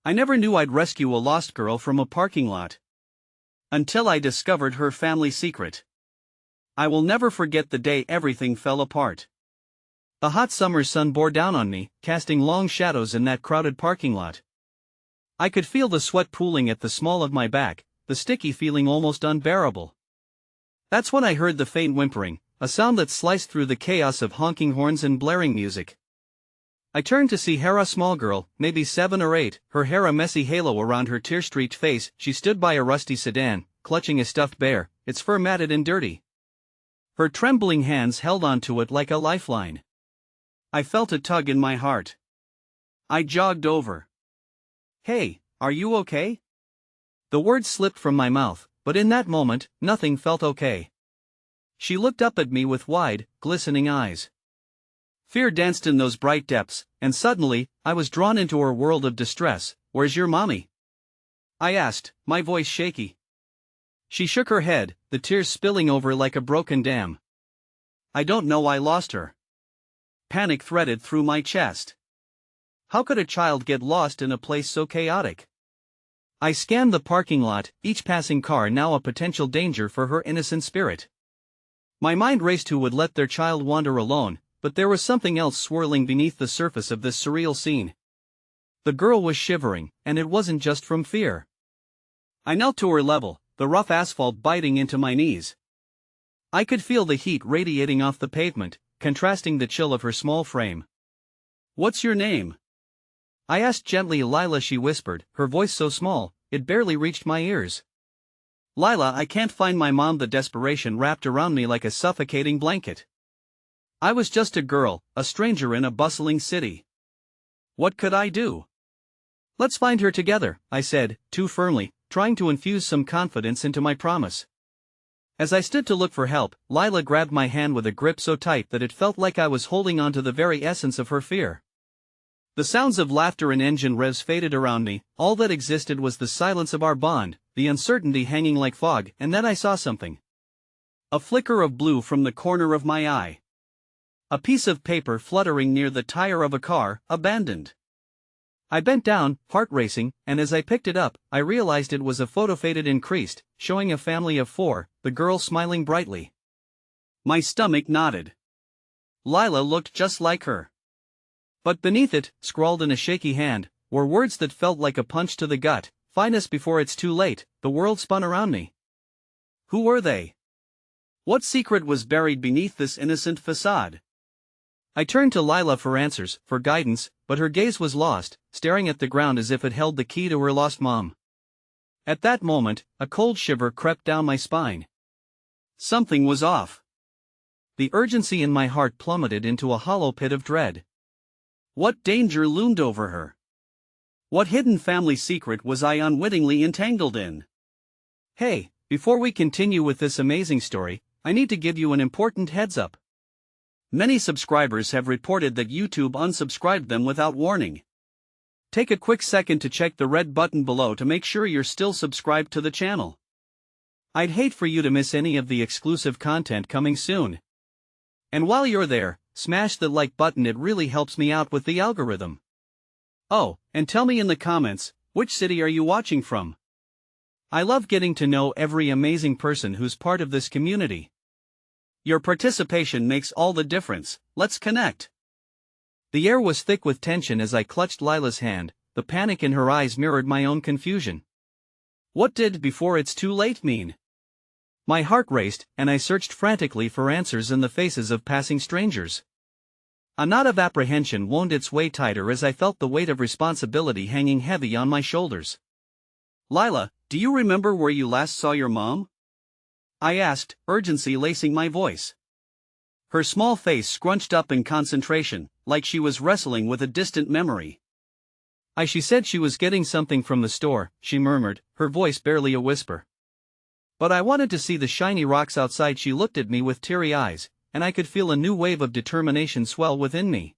I never knew I'd rescue a lost girl from a parking lot. Until I discovered her family secret. I will never forget the day everything fell apart. The hot summer sun bore down on me, casting long shadows in that crowded parking lot. I could feel the sweat pooling at the small of my back, the sticky feeling almost unbearable. That's when I heard the faint whimpering, a sound that sliced through the chaos of honking horns and blaring music. I turned to see Hera, small girl, maybe 7 or 8, her hair a messy halo around her tear-streaked face. She stood by a rusty sedan, clutching a stuffed bear, its fur matted and dirty. Her trembling hands held onto it like a lifeline. I felt a tug in my heart. I jogged over. "Hey, are you okay?" The words slipped from my mouth, but in that moment, nothing felt okay. She looked up at me with wide, glistening eyes. Fear danced in those bright depths, and suddenly, I was drawn into her world of distress. "Where's your mommy?" I asked, my voice shaky. She shook her head, the tears spilling over like a broken dam. "I don't know, I lost her." Panic threaded through my chest. How could a child get lost in a place so chaotic? I scanned the parking lot, each passing car now a potential danger for her innocent spirit. My mind raced who would let their child wander alone, but there was something else swirling beneath the surface of this surreal scene. The girl was shivering, and it wasn't just from fear. I knelt to her level, the rough asphalt biting into my knees. I could feel the heat radiating off the pavement, contrasting the chill of her small frame. "What's your name?" I asked gently. "Lila," she whispered, her voice so small, it barely reached my ears. "Lila, I can't find my mom." The desperation wrapped around me like a suffocating blanket. I was just a girl, a stranger in a bustling city. What could I do? "Let's find her together," I said, too firmly, trying to infuse some confidence into my promise. As I stood to look for help, Lila grabbed my hand with a grip so tight that it felt like I was holding on to the very essence of her fear. The sounds of laughter and engine revs faded around me. All that existed was the silence of our bond, the uncertainty hanging like fog, and then I saw something. A flicker of blue from the corner of my eye. A piece of paper fluttering near the tire of a car, abandoned. I bent down, heart racing, and as I picked it up, I realized it was a photo faded and creased, showing a family of 4, the girl smiling brightly. My stomach knotted. Lila looked just like her. But beneath it, scrawled in a shaky hand, were words that felt like a punch to the gut. "Find us before it's too late." The world spun around me. Who were they? What secret was buried beneath this innocent facade? I turned to Lila for answers, for guidance, but her gaze was lost, staring at the ground as if it held the key to her lost mom. At that moment, a cold shiver crept down my spine. Something was off. The urgency in my heart plummeted into a hollow pit of dread. What danger loomed over her? What hidden family secret was I unwittingly entangled in? Hey, before we continue with this amazing story, I need to give you an important heads up. Many subscribers have reported that YouTube unsubscribed them without warning. Take a quick second to check the red button below to make sure you're still subscribed to the channel. I'd hate for you to miss any of the exclusive content coming soon. And while you're there, smash the like button, it really helps me out with the algorithm. Oh, and tell me in the comments, which city are you watching from? I love getting to know every amazing person who's part of this community. Your participation makes all the difference. Let's connect. The air was thick with tension as I clutched Lila's hand. The panic in her eyes mirrored my own confusion. What did "before it's too late" mean? My heart raced, and I searched frantically for answers in the faces of passing strangers. A knot of apprehension wound its way tighter as I felt the weight of responsibility hanging heavy on my shoulders. "Lila, do you remember where you last saw your mom?" I asked, urgency lacing my voice. Her small face scrunched up in concentration, like she was wrestling with a distant memory. She said she was getting something from the store," she murmured, her voice barely a whisper. "But I wanted to see the shiny rocks outside." She looked at me with teary eyes, and I could feel a new wave of determination swell within me.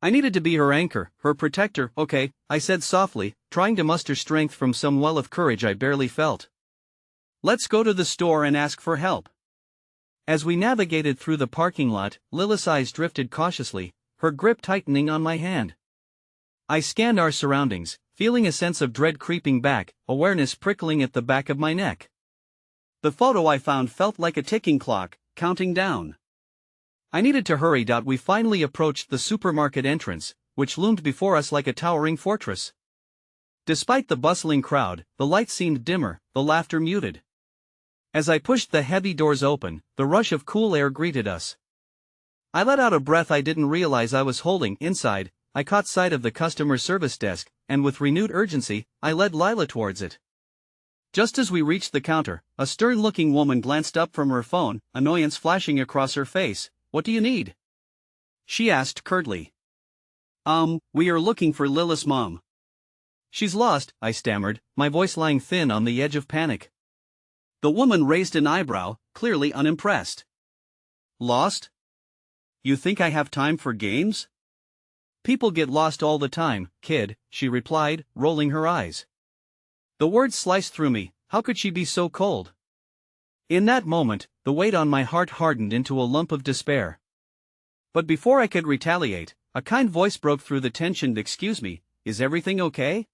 I needed to be her anchor, her protector. "Okay," I said softly, trying to muster strength from some well of courage I barely felt. "Let's go to the store and ask for help." As we navigated through the parking lot, Lila's eyes drifted cautiously, her grip tightening on my hand. I scanned our surroundings, feeling a sense of dread creeping back, awareness prickling at the back of my neck. The photo I found felt like a ticking clock, counting down. I needed to hurry. We finally approached the supermarket entrance, which loomed before us like a towering fortress. Despite the bustling crowd, the lights seemed dimmer, the laughter muted. As I pushed the heavy doors open, the rush of cool air greeted us. I let out a breath I didn't realize I was holding. Inside, I caught sight of the customer service desk, and with renewed urgency, I led Lila towards it. Just as we reached the counter, a stern-looking woman glanced up from her phone, annoyance flashing across her face. "What do you need?" she asked curtly. We are looking for Lila's mom. "She's lost," I stammered, my voice lying thin on the edge of panic. The woman raised an eyebrow, clearly unimpressed. "Lost? You think I have time for games?" "People get lost all the time, kid," she replied, rolling her eyes. The words sliced through me. How could she be so cold? In that moment, the weight on my heart hardened into a lump of despair. But before I could retaliate, a kind voice broke through the tension. "Excuse me, is everything okay?"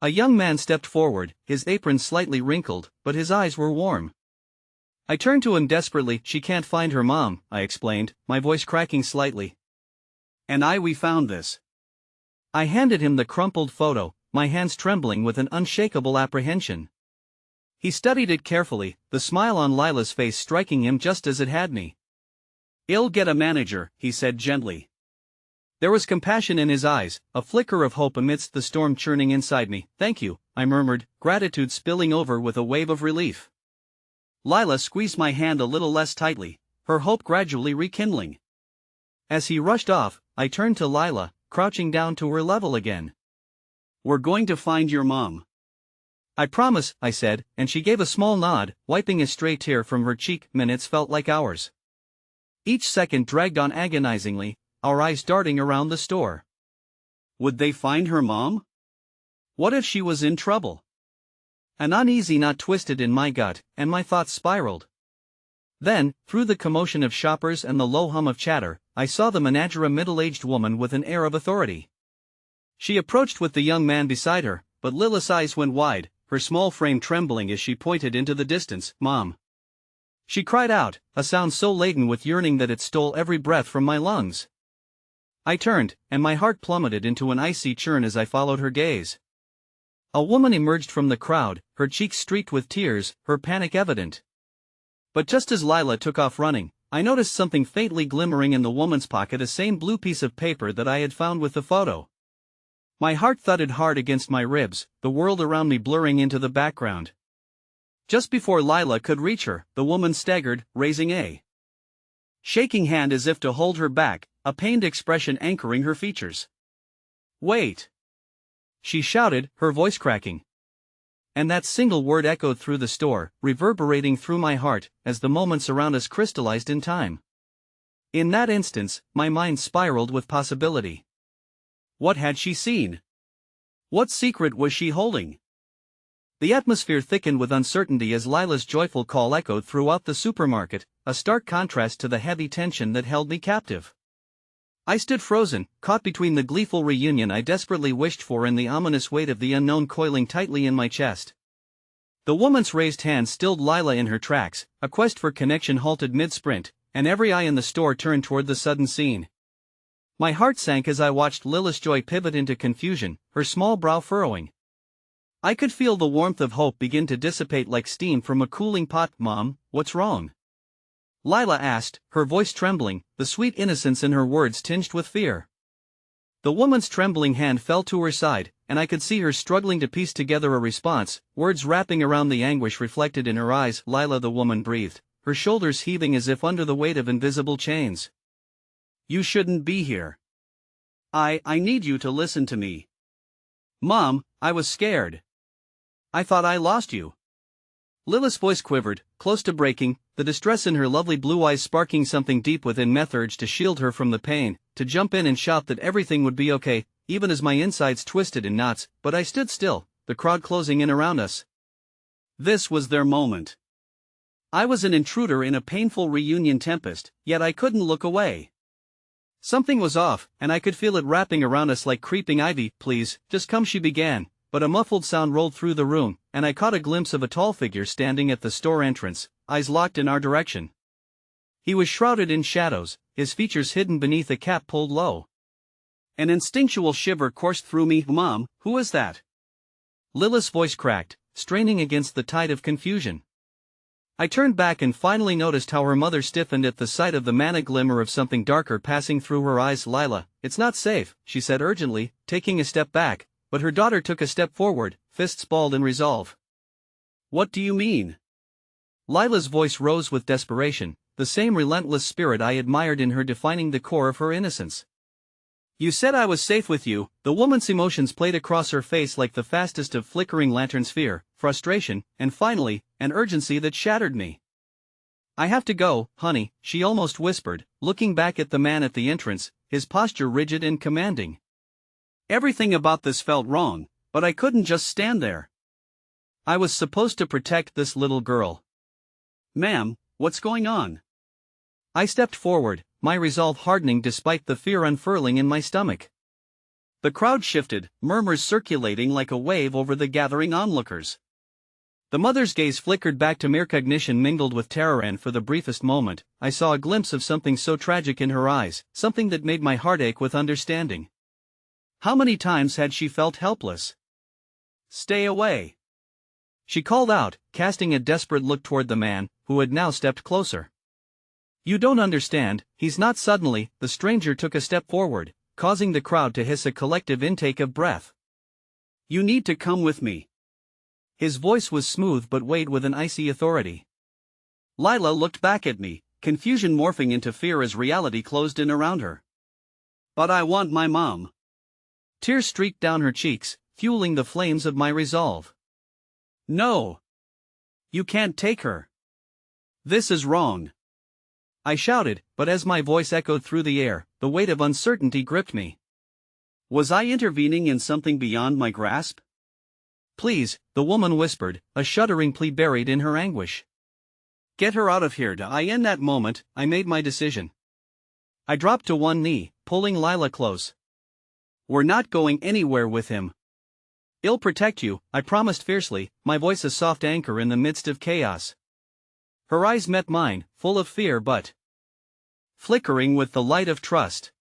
A young man stepped forward, his apron slightly wrinkled, but his eyes were warm. I turned to him desperately. "She can't find her mom," I explained, my voice cracking slightly. We found this." I handed him the crumpled photo, my hands trembling with an unshakable apprehension. He studied it carefully, the smile on Lila's face striking him just as it had me. "I'll get a manager," he said gently. There was compassion in his eyes, a flicker of hope amidst the storm churning inside me. "Thank you," I murmured, gratitude spilling over with a wave of relief. Lila squeezed my hand a little less tightly, her hope gradually rekindling. As he rushed off, I turned to Lila, crouching down to her level again. "We're going to find your mom." "I promise," I said, and she gave a small nod, wiping a stray tear from her cheek. Minutes felt like hours. Each second dragged on agonizingly, our eyes darting around the store. Would they find her mom? What if she was in trouble? An uneasy knot twisted in my gut, and my thoughts spiraled. Then, through the commotion of shoppers and the low hum of chatter, I saw the manager, a middle-aged woman with an air of authority. She approached with the young man beside her, but Lila's eyes went wide, her small frame trembling as she pointed into the distance. "Mom!" she cried out, a sound so laden with yearning that it stole every breath from my lungs. I turned, and my heart plummeted into an icy churn as I followed her gaze. A woman emerged from the crowd, her cheeks streaked with tears, her panic evident. But just as Lila took off running, I noticed something faintly glimmering in the woman's pocket, a same blue piece of paper that I had found with the photo. My heart thudded hard against my ribs, the world around me blurring into the background. Just before Lila could reach her, the woman staggered, raising a shaking hand as if to hold her back, a pained expression anchoring her features. "Wait!" she shouted, her voice cracking. And that single word echoed through the store, reverberating through my heart, as the moments around us crystallized in time. In that instance, my mind spiraled with possibility. What had she seen? What secret was she holding? The atmosphere thickened with uncertainty as Lila's joyful call echoed throughout the supermarket, a stark contrast to the heavy tension that held me captive. I stood frozen, caught between the gleeful reunion I desperately wished for and the ominous weight of the unknown coiling tightly in my chest. The woman's raised hand stilled Lila in her tracks, a quest for connection halted mid-sprint, and every eye in the store turned toward the sudden scene. My heart sank as I watched Lila's joy pivot into confusion, her small brow furrowing. I could feel the warmth of hope begin to dissipate like steam from a cooling pot. "Mom, what's wrong?" Lila asked, her voice trembling, the sweet innocence in her words tinged with fear. The woman's trembling hand fell to her side, and I could see her struggling to piece together a response, words wrapping around the anguish reflected in her eyes. "Lila," the woman breathed, her shoulders heaving as if under the weight of invisible chains. "You shouldn't be here. I need you to listen to me." "Mom, I was scared. I thought I lost you." Lila's voice quivered, close to breaking, the distress in her lovely blue eyes sparking something deep within me urged to shield her from the pain, to jump in and shout that everything would be okay, even as my insides twisted in knots, but I stood still, the crowd closing in around us. This was their moment. I was an intruder in a painful reunion tempest, yet I couldn't look away. Something was off, and I could feel it wrapping around us like creeping ivy. "Please, just come," she began, but a muffled sound rolled through the room, and I caught a glimpse of a tall figure standing at the store entrance, eyes locked in our direction. He was shrouded in shadows, his features hidden beneath a cap pulled low. An instinctual shiver coursed through me. "Mom, who is that?" Lila's voice cracked, straining against the tide of confusion. I turned back and finally noticed how her mother stiffened at the sight of the man, a glimmer of something darker passing through her eyes. "Lila, it's not safe," she said urgently, taking a step back, but her daughter took a step forward, fists balled in resolve. "What do you mean?" Lila's voice rose with desperation, the same relentless spirit I admired in her defining the core of her innocence. "You said I was safe with you." The woman's emotions played across her face like the fastest of flickering lanterns: fear, frustration, and finally, an urgency that shattered me. "I have to go, honey," she almost whispered, looking back at the man at the entrance, his posture rigid and commanding. Everything about this felt wrong, but I couldn't just stand there. I was supposed to protect this little girl. "Ma'am, what's going on?" I stepped forward, my resolve hardening despite the fear unfurling in my stomach. The crowd shifted, murmurs circulating like a wave over the gathering onlookers. The mother's gaze flickered back to mere cognition mingled with terror, and for the briefest moment, I saw a glimpse of something so tragic in her eyes, something that made my heart ache with understanding. How many times had she felt helpless? "Stay away!" she called out, casting a desperate look toward the man, who had now stepped closer. "You don't understand, he's not." Suddenly, the stranger took a step forward, causing the crowd to hiss a collective intake of breath. "You need to come with me." His voice was smooth but weighed with an icy authority. Lila looked back at me, confusion morphing into fear as reality closed in around her. "But I want my mom." Tears streaked down her cheeks, fueling the flames of my resolve. "No! You can't take her. This is wrong," I shouted, but as my voice echoed through the air, the weight of uncertainty gripped me. Was I intervening in something beyond my grasp? "Please," the woman whispered, a shuddering plea buried in her anguish. "Get her out of here." In that moment, I made my decision. I dropped to one knee, pulling Lila close. "We're not going anywhere with him. I'll protect you," I promised fiercely, my voice a soft anchor in the midst of chaos. Her eyes met mine, full of fear but flickering with the light of trust.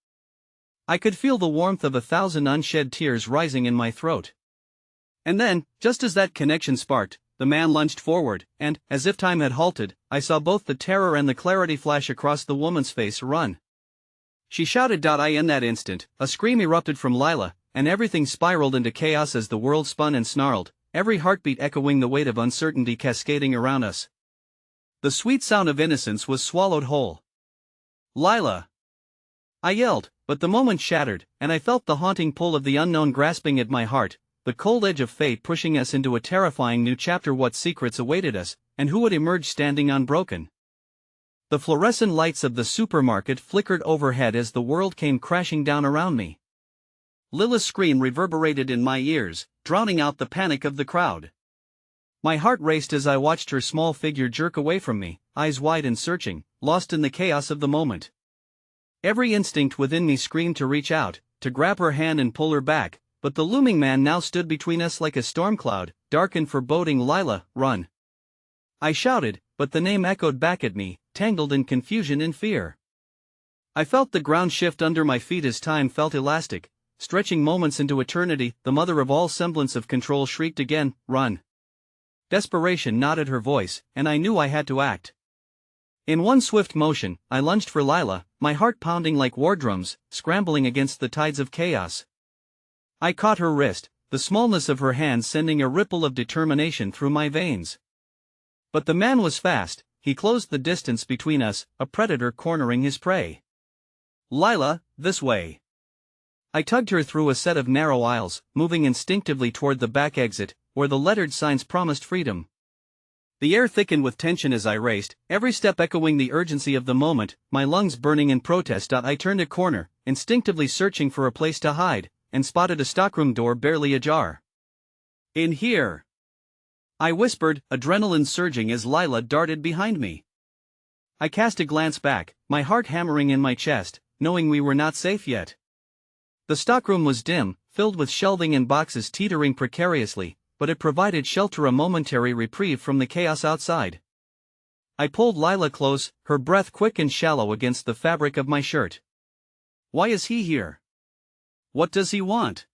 I could feel the warmth of 1,000 unshed tears rising in my throat. And then, just as that connection sparked, the man lunged forward, and, as if time had halted, I saw both the terror and the clarity flash across the woman's face. "Run!" she shouted. In that instant, a scream erupted from Lila, and everything spiraled into chaos as the world spun and snarled, every heartbeat echoing the weight of uncertainty cascading around us. The sweet sound of innocence was swallowed whole. "Lila!" I yelled, but the moment shattered, and I felt the haunting pull of the unknown grasping at my heart, the cold edge of fate pushing us into a terrifying new chapter. What secrets awaited us, and who would emerge standing unbroken? The fluorescent lights of the supermarket flickered overhead as the world came crashing down around me. Lila's scream reverberated in my ears, drowning out the panic of the crowd. My heart raced as I watched her small figure jerk away from me, eyes wide and searching, lost in the chaos of the moment. Every instinct within me screamed to reach out, to grab her hand and pull her back, but the looming man now stood between us like a storm cloud, dark and foreboding. "Lila, run!" I shouted, but the name echoed back at me, tangled in confusion and fear. I felt the ground shift under my feet as time felt elastic, stretching moments into eternity. The mother of all semblance of control shrieked again, "Run!" Desperation knotted her voice, and I knew I had to act. In one swift motion, I lunged for Lila, my heart pounding like war drums, scrambling against the tides of chaos. I caught her wrist, the smallness of her hand sending a ripple of determination through my veins. But the man was fast, he closed the distance between us, a predator cornering his prey. "Lila, this way." I tugged her through a set of narrow aisles, moving instinctively toward the back exit, where the lettered signs promised freedom. The air thickened with tension as I raced, every step echoing the urgency of the moment, my lungs burning in protest. I turned a corner, instinctively searching for a place to hide, and spotted a stockroom door barely ajar. "In here," I whispered, adrenaline surging as Lila darted behind me. I cast a glance back, my heart hammering in my chest, knowing we were not safe yet. The stockroom was dim, filled with shelving and boxes teetering precariously, but it provided shelter, a momentary reprieve from the chaos outside. I pulled Lila close, her breath quick and shallow against the fabric of my shirt. "Why is he here? What does he want?"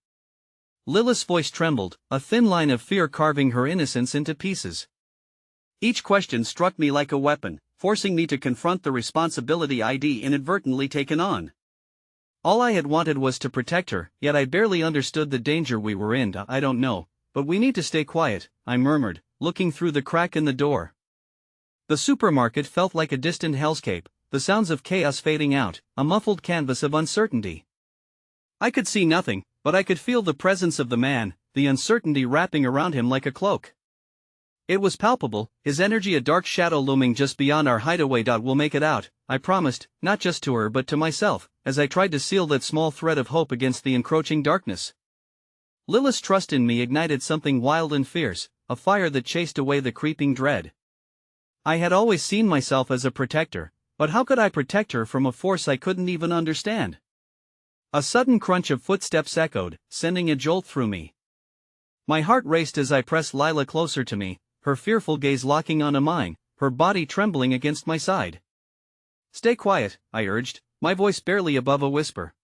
Lila's voice trembled, a thin line of fear carving her innocence into pieces. Each question struck me like a weapon, forcing me to confront the responsibility I'd inadvertently taken on. All I had wanted was to protect her, yet I barely understood the danger we were in. "I don't know, but we need to stay quiet," I murmured, looking through the crack in the door. The supermarket felt like a distant hellscape, the sounds of chaos fading out, a muffled canvas of uncertainty. I could see nothing, but I could feel the presence of the man, the uncertainty wrapping around him like a cloak. It was palpable, his energy a dark shadow looming just beyond our hideaway. "We'll make it out," I promised, not just to her but to myself, as I tried to seal that small thread of hope against the encroaching darkness. Lila's trust in me ignited something wild and fierce, a fire that chased away the creeping dread. I had always seen myself as a protector, but how could I protect her from a force I couldn't even understand? A sudden crunch of footsteps echoed, sending a jolt through me. My heart raced as I pressed Lila closer to me, her fearful gaze locking onto mine, her body trembling against my side. "Stay quiet," I urged, my voice barely above a whisper.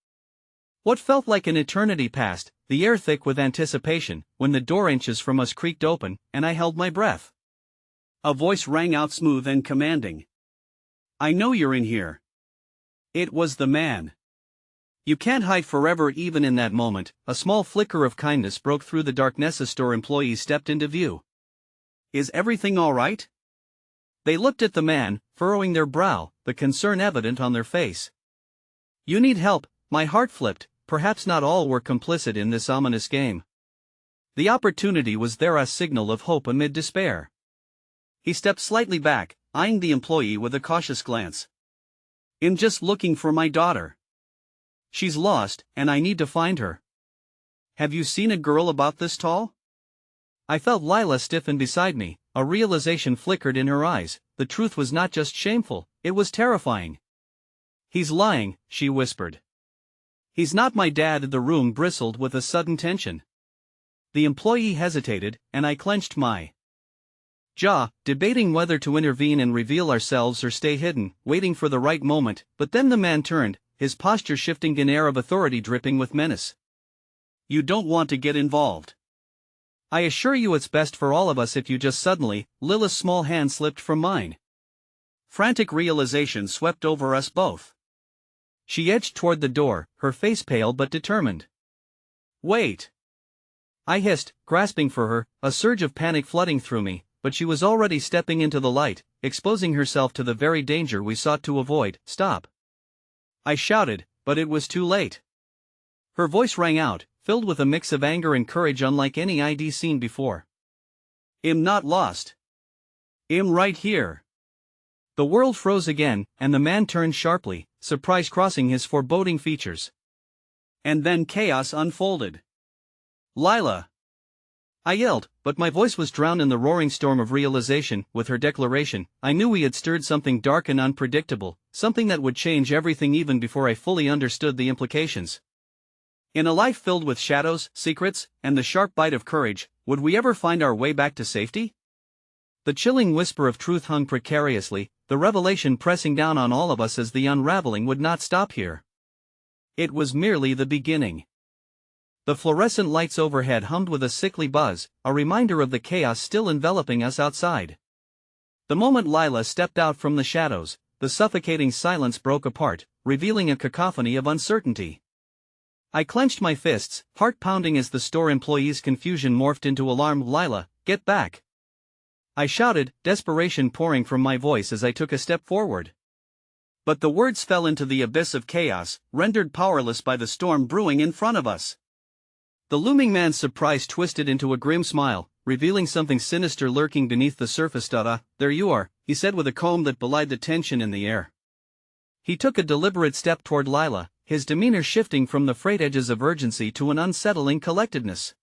What felt like an eternity passed, the air thick with anticipation, when the door inches from us creaked open, and I held my breath. A voice rang out smooth and commanding. "I know you're in here." It was the man. You can't hide forever. Even in that moment, a small flicker of kindness broke through the darkness. A store employee stepped into view. "Is everything all right?" They looked at the man, furrowing their brow, the concern evident on their face. "You need help." My heart flipped. Perhaps not all were complicit in this ominous game. The opportunity was there, a signal of hope amid despair. He stepped slightly back, eyeing the employee with a cautious glance. "I'm just looking for my daughter. She's lost, and I need to find her. Have you seen a girl about this tall?" I felt Lila stiffen beside me, a realization flickered in her eyes. The truth was not just shameful, it was terrifying. "He's lying," she whispered. "He's not my dad." The room bristled with a sudden tension. The employee hesitated, and I clenched my jaw, debating whether to intervene and reveal ourselves or stay hidden, waiting for the right moment. But then the man turned, his posture shifting, an air of authority dripping with menace. "You don't want to get involved. I assure you it's best for all of us if you just." Suddenly, Lila's small hand slipped from mine. Frantic realization swept over us both. She edged toward the door, her face pale but determined. "Wait!" I hissed, grasping for her, a surge of panic flooding through me, but she was already stepping into the light, exposing herself to the very danger we sought to avoid. "Stop!" I shouted, but it was too late. Her voice rang out, filled with a mix of anger and courage unlike any I'd seen before. "I'm not lost. I'm right here." The world froze again, and the man turned sharply, surprise crossing his foreboding features. And then chaos unfolded. "Lila!" I yelled, but my voice was drowned in the roaring storm of realization. With her declaration, I knew we had stirred something dark and unpredictable, something that would change everything even before I fully understood the implications. In a life filled with shadows, secrets, and the sharp bite of courage, would we ever find our way back to safety? The chilling whisper of truth hung precariously, the revelation pressing down on all of us as the unraveling would not stop here. It was merely the beginning. The fluorescent lights overhead hummed with a sickly buzz, a reminder of the chaos still enveloping us outside. The moment Lila stepped out from the shadows, the suffocating silence broke apart, revealing a cacophony of uncertainty. I clenched my fists, heart pounding as the store employee's confusion morphed into alarm. "Lila, get back!" I shouted, desperation pouring from my voice as I took a step forward. But the words fell into the abyss of chaos, rendered powerless by the storm brewing in front of us. The looming man's surprise twisted into a grim smile, revealing something sinister lurking beneath the surface. "There you are," he said with a calm that belied the tension in the air. He took a deliberate step toward Lila, his demeanor shifting from the frayed edges of urgency to an unsettling collectedness.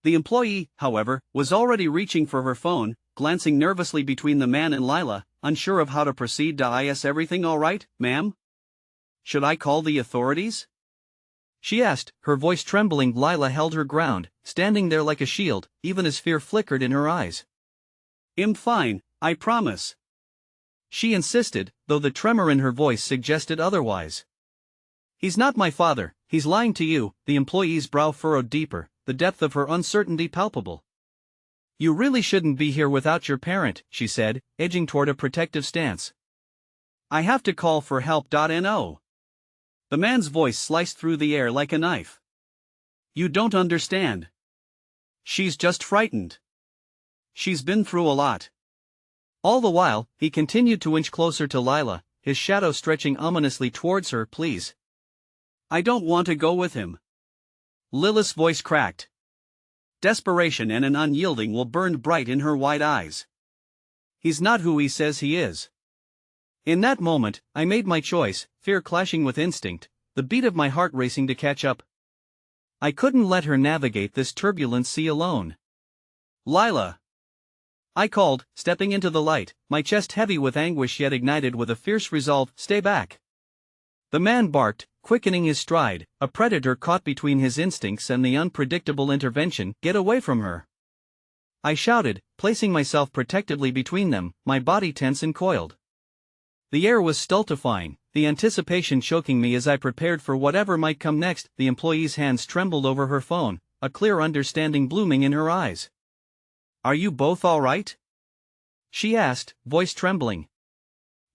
The employee, however, was already reaching for her phone, glancing nervously between the man and Lila, unsure of how to proceed. "Is everything all right, ma'am?" Should I call the authorities? She asked, her voice trembling. Lila held her ground, standing there like a shield, even as fear flickered in her eyes. I'm fine, I promise. She insisted, though the tremor in her voice suggested otherwise. He's not my father, he's lying to you. The employee's brow furrowed deeper, the depth of her uncertainty palpable. You really shouldn't be here without your parent, she said, edging toward a protective stance. I have to call for help. No. The man's voice sliced through the air like a knife. You don't understand. She's just frightened. She's been through a lot. All the while, he continued to inch closer to Lila, his shadow stretching ominously towards her. Please. I don't want to go with him. Lilith's voice cracked. Desperation and an unyielding will burned bright in her wide eyes. He's not who he says he is. In that moment, I made my choice, fear clashing with instinct, the beat of my heart racing to catch up. I couldn't let her navigate this turbulent sea alone. Lila! I called, stepping into the light, my chest heavy with anguish yet ignited with a fierce resolve. Stay back! The man barked, quickening his stride, a predator caught between his instincts and the unpredictable intervention. Get away from her! I shouted, placing myself protectively between them, my body tense and coiled. The air was stultifying, the anticipation choking me as I prepared for whatever might come next. The employee's hands trembled over her phone, a clear understanding blooming in her eyes. Are you both all right? She asked, voice trembling.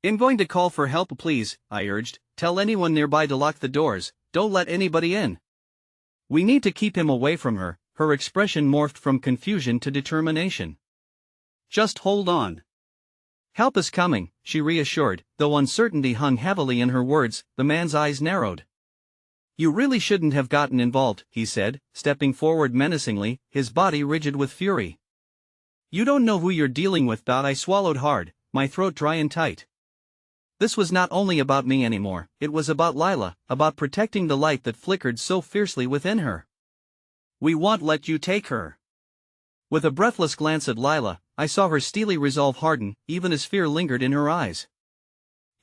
I'm going to call for help. Please, I urged, tell anyone nearby to lock the doors, don't let anybody in. We need to keep him away from her. Her expression morphed from confusion to determination. Just hold on. Help is coming, she reassured, though uncertainty hung heavily in her words. The man's eyes narrowed. You really shouldn't have gotten involved, he said, stepping forward menacingly, his body rigid with fury. You don't know who you're dealing with. I swallowed hard, my throat dry and tight. This was not only about me anymore, it was about Lila, about protecting the light that flickered so fiercely within her. We won't let you take her. With a breathless glance at Lila, I saw her steely resolve harden, even as fear lingered in her eyes.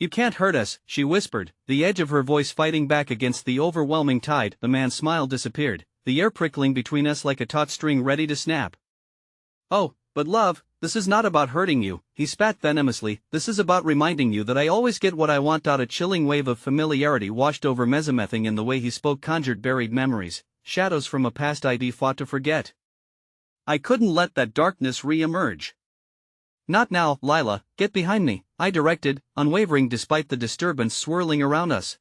You can't hurt us, she whispered, the edge of her voice fighting back against the overwhelming tide. The man's smile disappeared, the air prickling between us like a taut string ready to snap. Oh, but love, this is not about hurting you, he spat venomously. This is about reminding you that I always get what I want. A chilling wave of familiarity washed over Mesamething in the way he spoke, conjured buried memories, shadows from a past I'd fought to forget. I couldn't let that darkness re-emerge. Not now, Lila, get behind me, I directed, unwavering despite the disturbance swirling around us.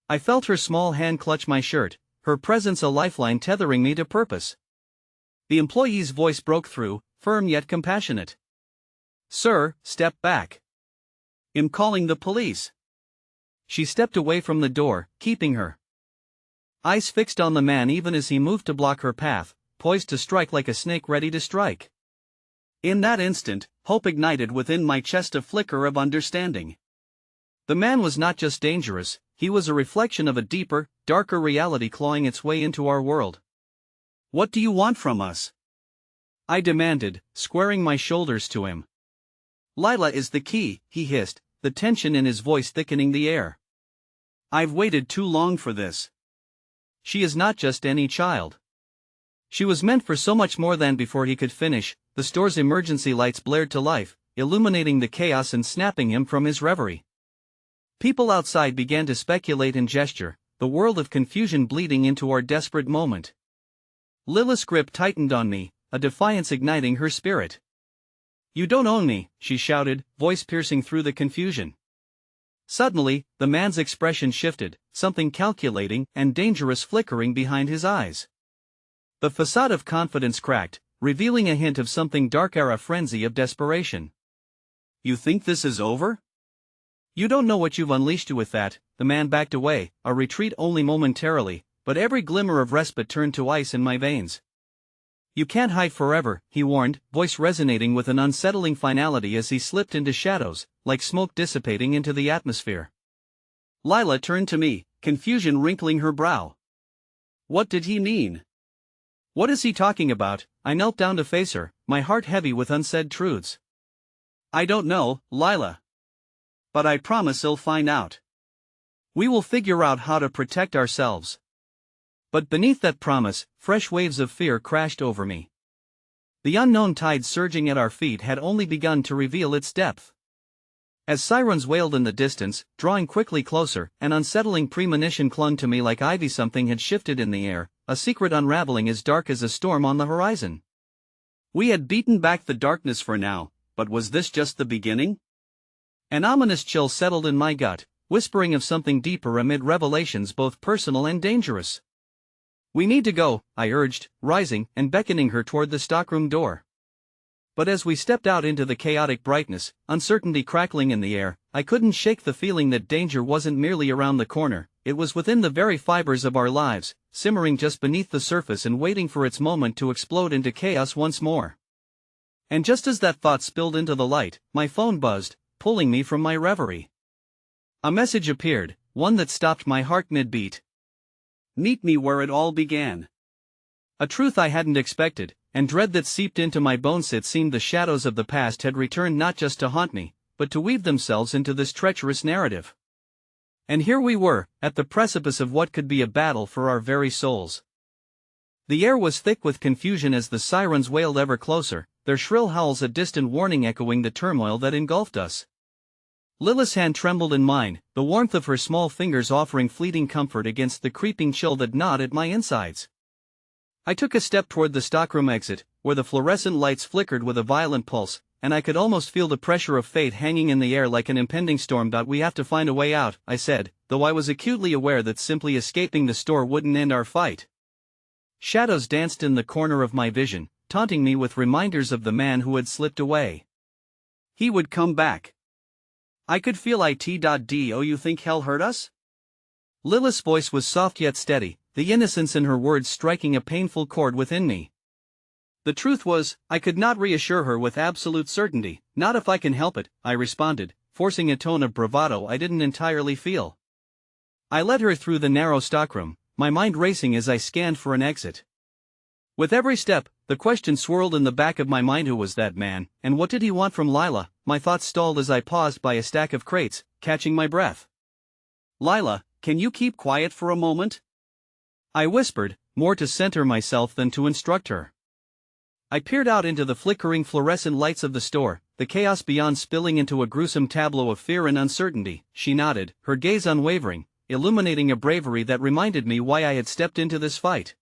I felt her small hand clutch my shirt, her presence a lifeline tethering me to purpose. The employee's voice broke through, firm yet compassionate. Sir, step back. I'm calling the police. She stepped away from the door, keeping her eyes fixed on the man even as he moved to block her path, poised to strike like a snake ready to strike. In that instant, hope ignited within my chest, a flicker of understanding. The man was not just dangerous, he was a reflection of a deeper, darker reality clawing its way into our world. What do you want from us? I demanded, squaring my shoulders to him. Lila is the key, he hissed, the tension in his voice thickening the air. I've waited too long for this. She is not just any child. She was meant for so much more than. Before he could finish, the store's emergency lights blared to life, illuminating the chaos and snapping him from his reverie. People outside began to speculate and gesture, the world of confusion bleeding into our desperate moment. Lilith's grip tightened on me, a defiance igniting her spirit. You don't own me, she shouted, voice piercing through the confusion. Suddenly, the man's expression shifted, something calculating and dangerous flickering behind his eyes. The facade of confidence cracked, revealing a hint of something dark, a frenzy of desperation. You think this is over? You don't know what you've unleashed. With that, the man backed away, a retreat only momentarily, but every glimmer of respite turned to ice in my veins. You can't hide forever, he warned, voice resonating with an unsettling finality as he slipped into shadows, like smoke dissipating into the atmosphere. Lila turned to me, confusion wrinkling her brow. What did he mean? What is he talking about? I knelt down to face her, my heart heavy with unsaid truths. I don't know, Lila. But I promise I'll find out. We will figure out how to protect ourselves. But beneath that promise, fresh waves of fear crashed over me. The unknown tide surging at our feet had only begun to reveal its depth. As sirens wailed in the distance, drawing quickly closer, an unsettling premonition clung to me like ivy. Something had shifted in the air, a secret unraveling as dark as a storm on the horizon. We had beaten back the darkness for now, but was this just the beginning? An ominous chill settled in my gut, whispering of something deeper amid revelations both personal and dangerous. We need to go, I urged, rising and beckoning her toward the stockroom door. But as we stepped out into the chaotic brightness, uncertainty crackling in the air, I couldn't shake the feeling that danger wasn't merely around the corner, it was within the very fibers of our lives, simmering just beneath the surface and waiting for its moment to explode into chaos once more. And just as that thought spilled into the light, my phone buzzed, pulling me from my reverie. A message appeared, one that stopped my heart mid-beat. Meet me where it all began. A truth I hadn't expected, and dread that seeped into my bones. It seemed the shadows of the past had returned not just to haunt me, but to weave themselves into this treacherous narrative. And here we were, at the precipice of what could be a battle for our very souls. The air was thick with confusion as the sirens wailed ever closer, their shrill howls a distant warning echoing the turmoil that engulfed us. Lila's hand trembled in mine, the warmth of her small fingers offering fleeting comfort against the creeping chill that gnawed at my insides. I took a step toward the stockroom exit, where the fluorescent lights flickered with a violent pulse, and I could almost feel the pressure of fate hanging in the air like an impending storm. We have to find a way out, I said, though I was acutely aware that simply escaping the store wouldn't end our fight. Shadows danced in the corner of my vision, taunting me with reminders of the man who had slipped away. He would come back. I could feel it. Do you think hell hurt us? Lila's voice was soft yet steady, the innocence in her words striking a painful chord within me. The truth was, I could not reassure her with absolute certainty. Not if I can help it, I responded, forcing a tone of bravado I didn't entirely feel. I led her through the narrow stockroom, my mind racing as I scanned for an exit. With every step, the question swirled in the back of my mind: who was that man, and what did he want from Lila? My thoughts stalled as I paused by a stack of crates, catching my breath. Lila, can you keep quiet for a moment? I whispered, more to center myself than to instruct her. I peered out into the flickering fluorescent lights of the store, the chaos beyond spilling into a gruesome tableau of fear and uncertainty. She nodded, her gaze unwavering, illuminating a bravery that reminded me why I had stepped into this fight.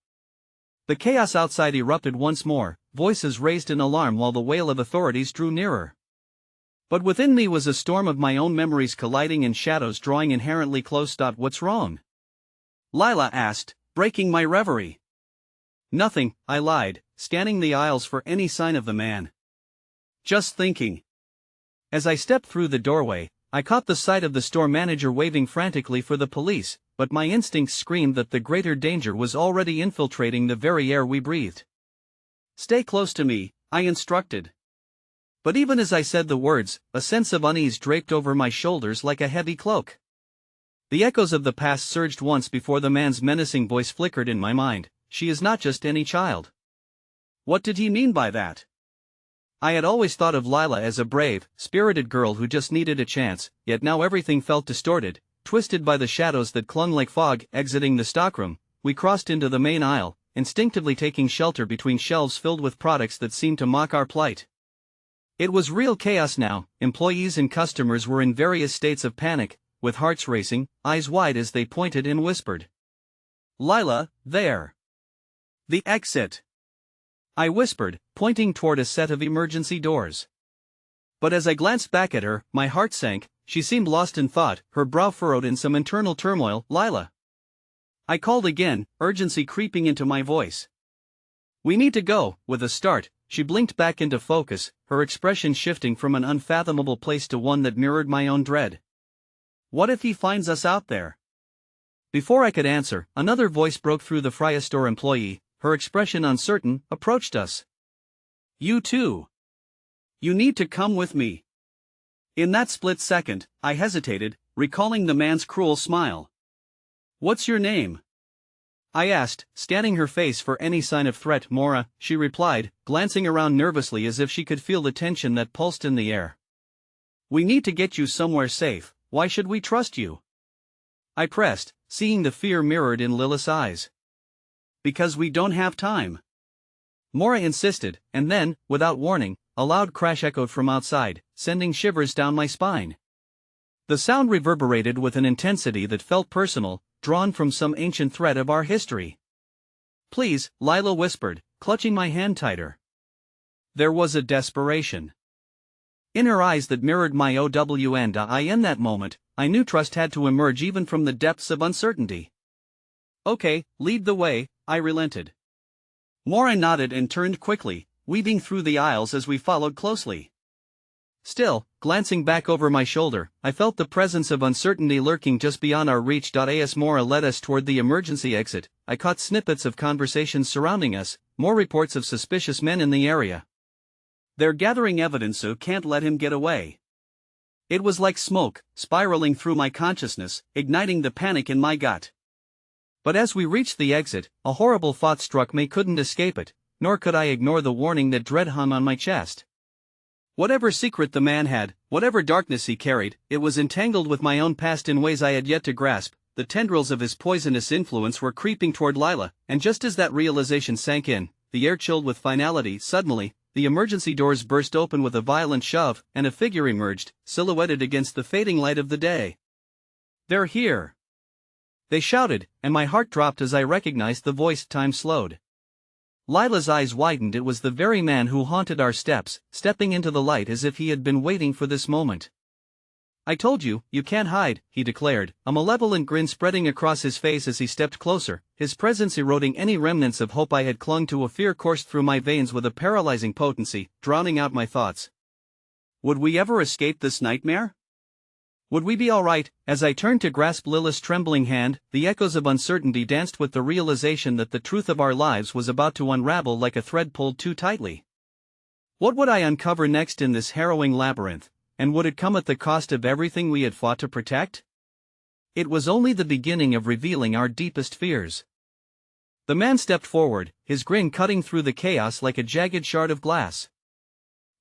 The chaos outside erupted once more, voices raised in alarm while the wail of authorities drew nearer. But within me was a storm of my own memories colliding and shadows drawing inherently close. What's wrong? Lila asked, breaking my reverie. Nothing, I lied, scanning the aisles for any sign of the man. Just thinking. As I stepped through the doorway, I caught the sight of the store manager waving frantically for the police, but my instincts screamed that the greater danger was already infiltrating the very air we breathed. Stay close to me, I instructed. But even as I said the words, a sense of unease draped over my shoulders like a heavy cloak. The echoes of the past surged once before the man's menacing voice flickered in my mind. She is not just any child. What did he mean by that? I had always thought of Lila as a brave, spirited girl who just needed a chance, yet now everything felt distorted, twisted by the shadows that clung like fog. Exiting the stockroom, we crossed into the main aisle, instinctively taking shelter between shelves filled with products that seemed to mock our plight. It was real chaos now. Employees and customers were in various states of panic, with hearts racing, eyes wide as they pointed and whispered. Lila, there. The exit. I whispered, pointing toward a set of emergency doors. But as I glanced back at her, my heart sank. She seemed lost in thought, her brow furrowed in some internal turmoil. Lila. I called again, urgency creeping into my voice. We need to go. With a start, she blinked back into focus, her expression shifting from an unfathomable place to one that mirrored my own dread. What if he finds us out there? Before I could answer, another voice broke through. The Freya store employee, her expression uncertain, approached us. You too. You need to come with me. In that split second, I hesitated, recalling the man's cruel smile. What's your name? I asked, scanning her face for any sign of threat. Mora, she replied, glancing around nervously as if she could feel the tension that pulsed in the air. We need to get you somewhere safe. Why should we trust you? I pressed, seeing the fear mirrored in Lilith's eyes. Because we don't have time. Mora insisted, and then, without warning, a loud crash echoed from outside, sending shivers down my spine. The sound reverberated with an intensity that felt personal, drawn from some ancient thread of our history. Please, Lila whispered, clutching my hand tighter. There was a desperation in her eyes that mirrored my OWN. In that moment, I knew trust had to emerge even from the depths of uncertainty. Okay, lead the way, I relented. Mora nodded and turned quickly, weaving through the aisles as we followed closely. Still, glancing back over my shoulder, I felt the presence of uncertainty lurking just beyond our reach. As Mora led us toward the emergency exit, I caught snippets of conversations surrounding us, more reports of suspicious men in the area. They're gathering evidence, so can't let him get away. It was like smoke, spiraling through my consciousness, igniting the panic in my gut. But as we reached the exit, a horrible thought struck me. Couldn't escape it, nor could I ignore the warning that dread hung on my chest. Whatever secret the man had, whatever darkness he carried, it was entangled with my own past in ways I had yet to grasp. The tendrils of his poisonous influence were creeping toward Lila, and just as that realization sank in, the air chilled with finality. Suddenly, the emergency doors burst open with a violent shove, and a figure emerged, silhouetted against the fading light of the day. They're here! They shouted, and my heart dropped as I recognized the voice. Time slowed. Lila's eyes widened. It was the very man who haunted our steps, stepping into the light as if he had been waiting for this moment. I told you, you can't hide, he declared, a malevolent grin spreading across his face as he stepped closer, his presence eroding any remnants of hope I had clung to. A fear coursed through my veins with a paralyzing potency, drowning out my thoughts. Would we ever escape this nightmare? Would we be all right? As I turned to grasp Lilith's trembling hand, the echoes of uncertainty danced with the realization that the truth of our lives was about to unravel like a thread pulled too tightly. What would I uncover next in this harrowing labyrinth, and would it come at the cost of everything we had fought to protect? It was only the beginning of revealing our deepest fears. The man stepped forward, his grin cutting through the chaos like a jagged shard of glass.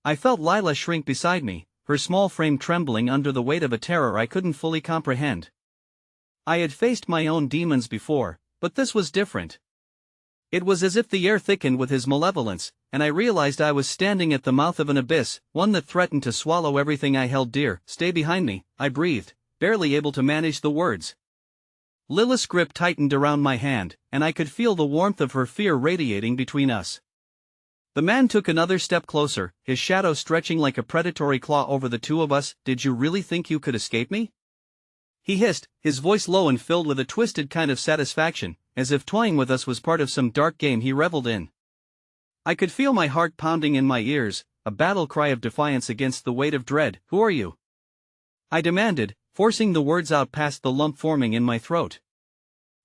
I felt Lila shrink beside me, her small frame trembling under the weight of a terror I couldn't fully comprehend. I had faced my own demons before, but this was different. It was as if the air thickened with his malevolence, and I realized I was standing at the mouth of an abyss, one that threatened to swallow everything I held dear. Stay behind me, I breathed, barely able to manage the words. Lilith's grip tightened around my hand, and I could feel the warmth of her fear radiating between us. The man took another step closer, his shadow stretching like a predatory claw over the two of us. Did you really think you could escape me? He hissed, his voice low and filled with a twisted kind of satisfaction, as if toying with us was part of some dark game he reveled in. I could feel my heart pounding in my ears, a battle cry of defiance against the weight of dread. Who are you? I demanded, forcing the words out past the lump forming in my throat.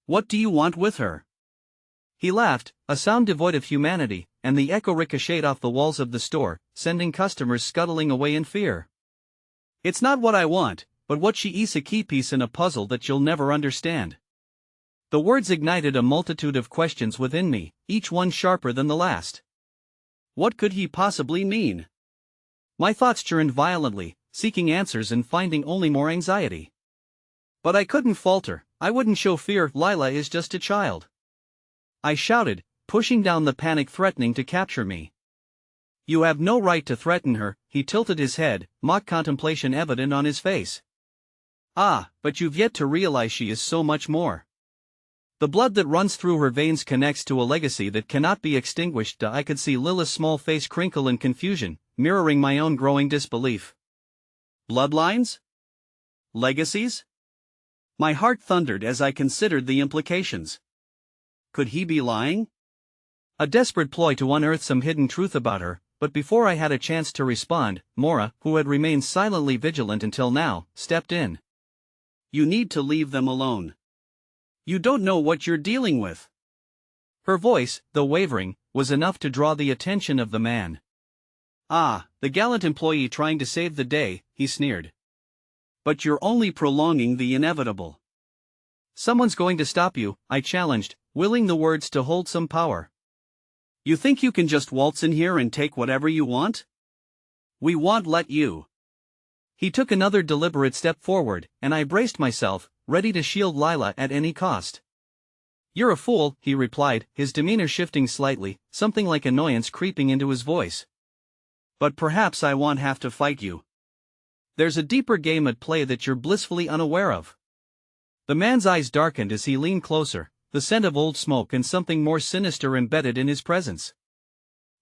What do you want with her? He laughed, a sound devoid of humanity, and the echo ricocheted off the walls of the store, sending customers scuttling away in fear. It's not what I want, but what she is, a key piece in a puzzle that you'll never understand. The words ignited a multitude of questions within me, each one sharper than the last. What could he possibly mean? My thoughts churned violently, seeking answers and finding only more anxiety. But I couldn't falter. I wouldn't show fear. Lila is just a child, I shouted, pushing down the panic threatening to capture me. You have no right to threaten her. He tilted his head, mock contemplation evident on his face. Ah, but you've yet to realize she is so much more. The blood that runs through her veins connects to a legacy that cannot be extinguished. I could see Lilith's small face crinkle in confusion, mirroring my own growing disbelief. Bloodlines? Legacies? My heart thundered as I considered the implications. Could he be lying? A desperate ploy to unearth some hidden truth about her, but before I had a chance to respond, Mora, who had remained silently vigilant until now, stepped in. You need to leave them alone. You don't know what you're dealing with. Her voice, though wavering, was enough to draw the attention of the man. Ah, the gallant employee trying to save the day, he sneered. But you're only prolonging the inevitable. Someone's going to stop you, I challenged, willing the words to hold some power. You think you can just waltz in here and take whatever you want? We won't let you. He took another deliberate step forward, and I braced myself, ready to shield Lila at any cost. "You're a fool," he replied, his demeanor shifting slightly, something like annoyance creeping into his voice. "But perhaps I won't have to fight you. There's a deeper game at play that you're blissfully unaware of." The man's eyes darkened as he leaned closer, the scent of old smoke and something more sinister embedded in his presence.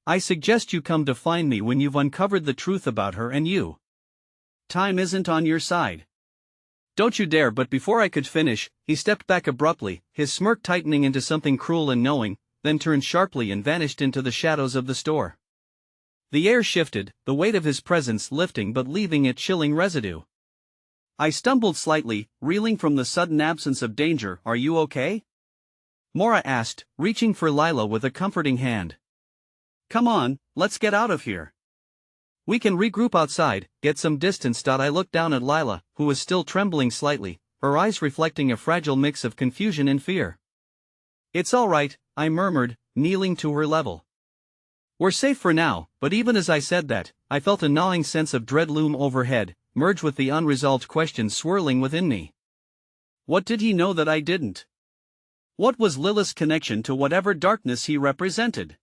"I suggest you come to find me when you've uncovered the truth about her and you. Time isn't on your side. Don't you dare!" But before I could finish, he stepped back abruptly, his smirk tightening into something cruel and knowing, then turned sharply and vanished into the shadows of the store. The air shifted, the weight of his presence lifting but leaving a chilling residue. I stumbled slightly, reeling from the sudden absence of danger. "Are you okay?" Mora asked, reaching for Lila with a comforting hand. "Come on, let's get out of here. We can regroup outside, get some distance." I looked down at Lila, who was still trembling slightly, her eyes reflecting a fragile mix of confusion and fear. "It's all right," I murmured, kneeling to her level. "We're safe for now." But even as I said that, I felt a gnawing sense of dread loom overhead, merge with the unresolved questions swirling within me. What did he know that I didn't? What was Lilith's connection to whatever darkness he represented?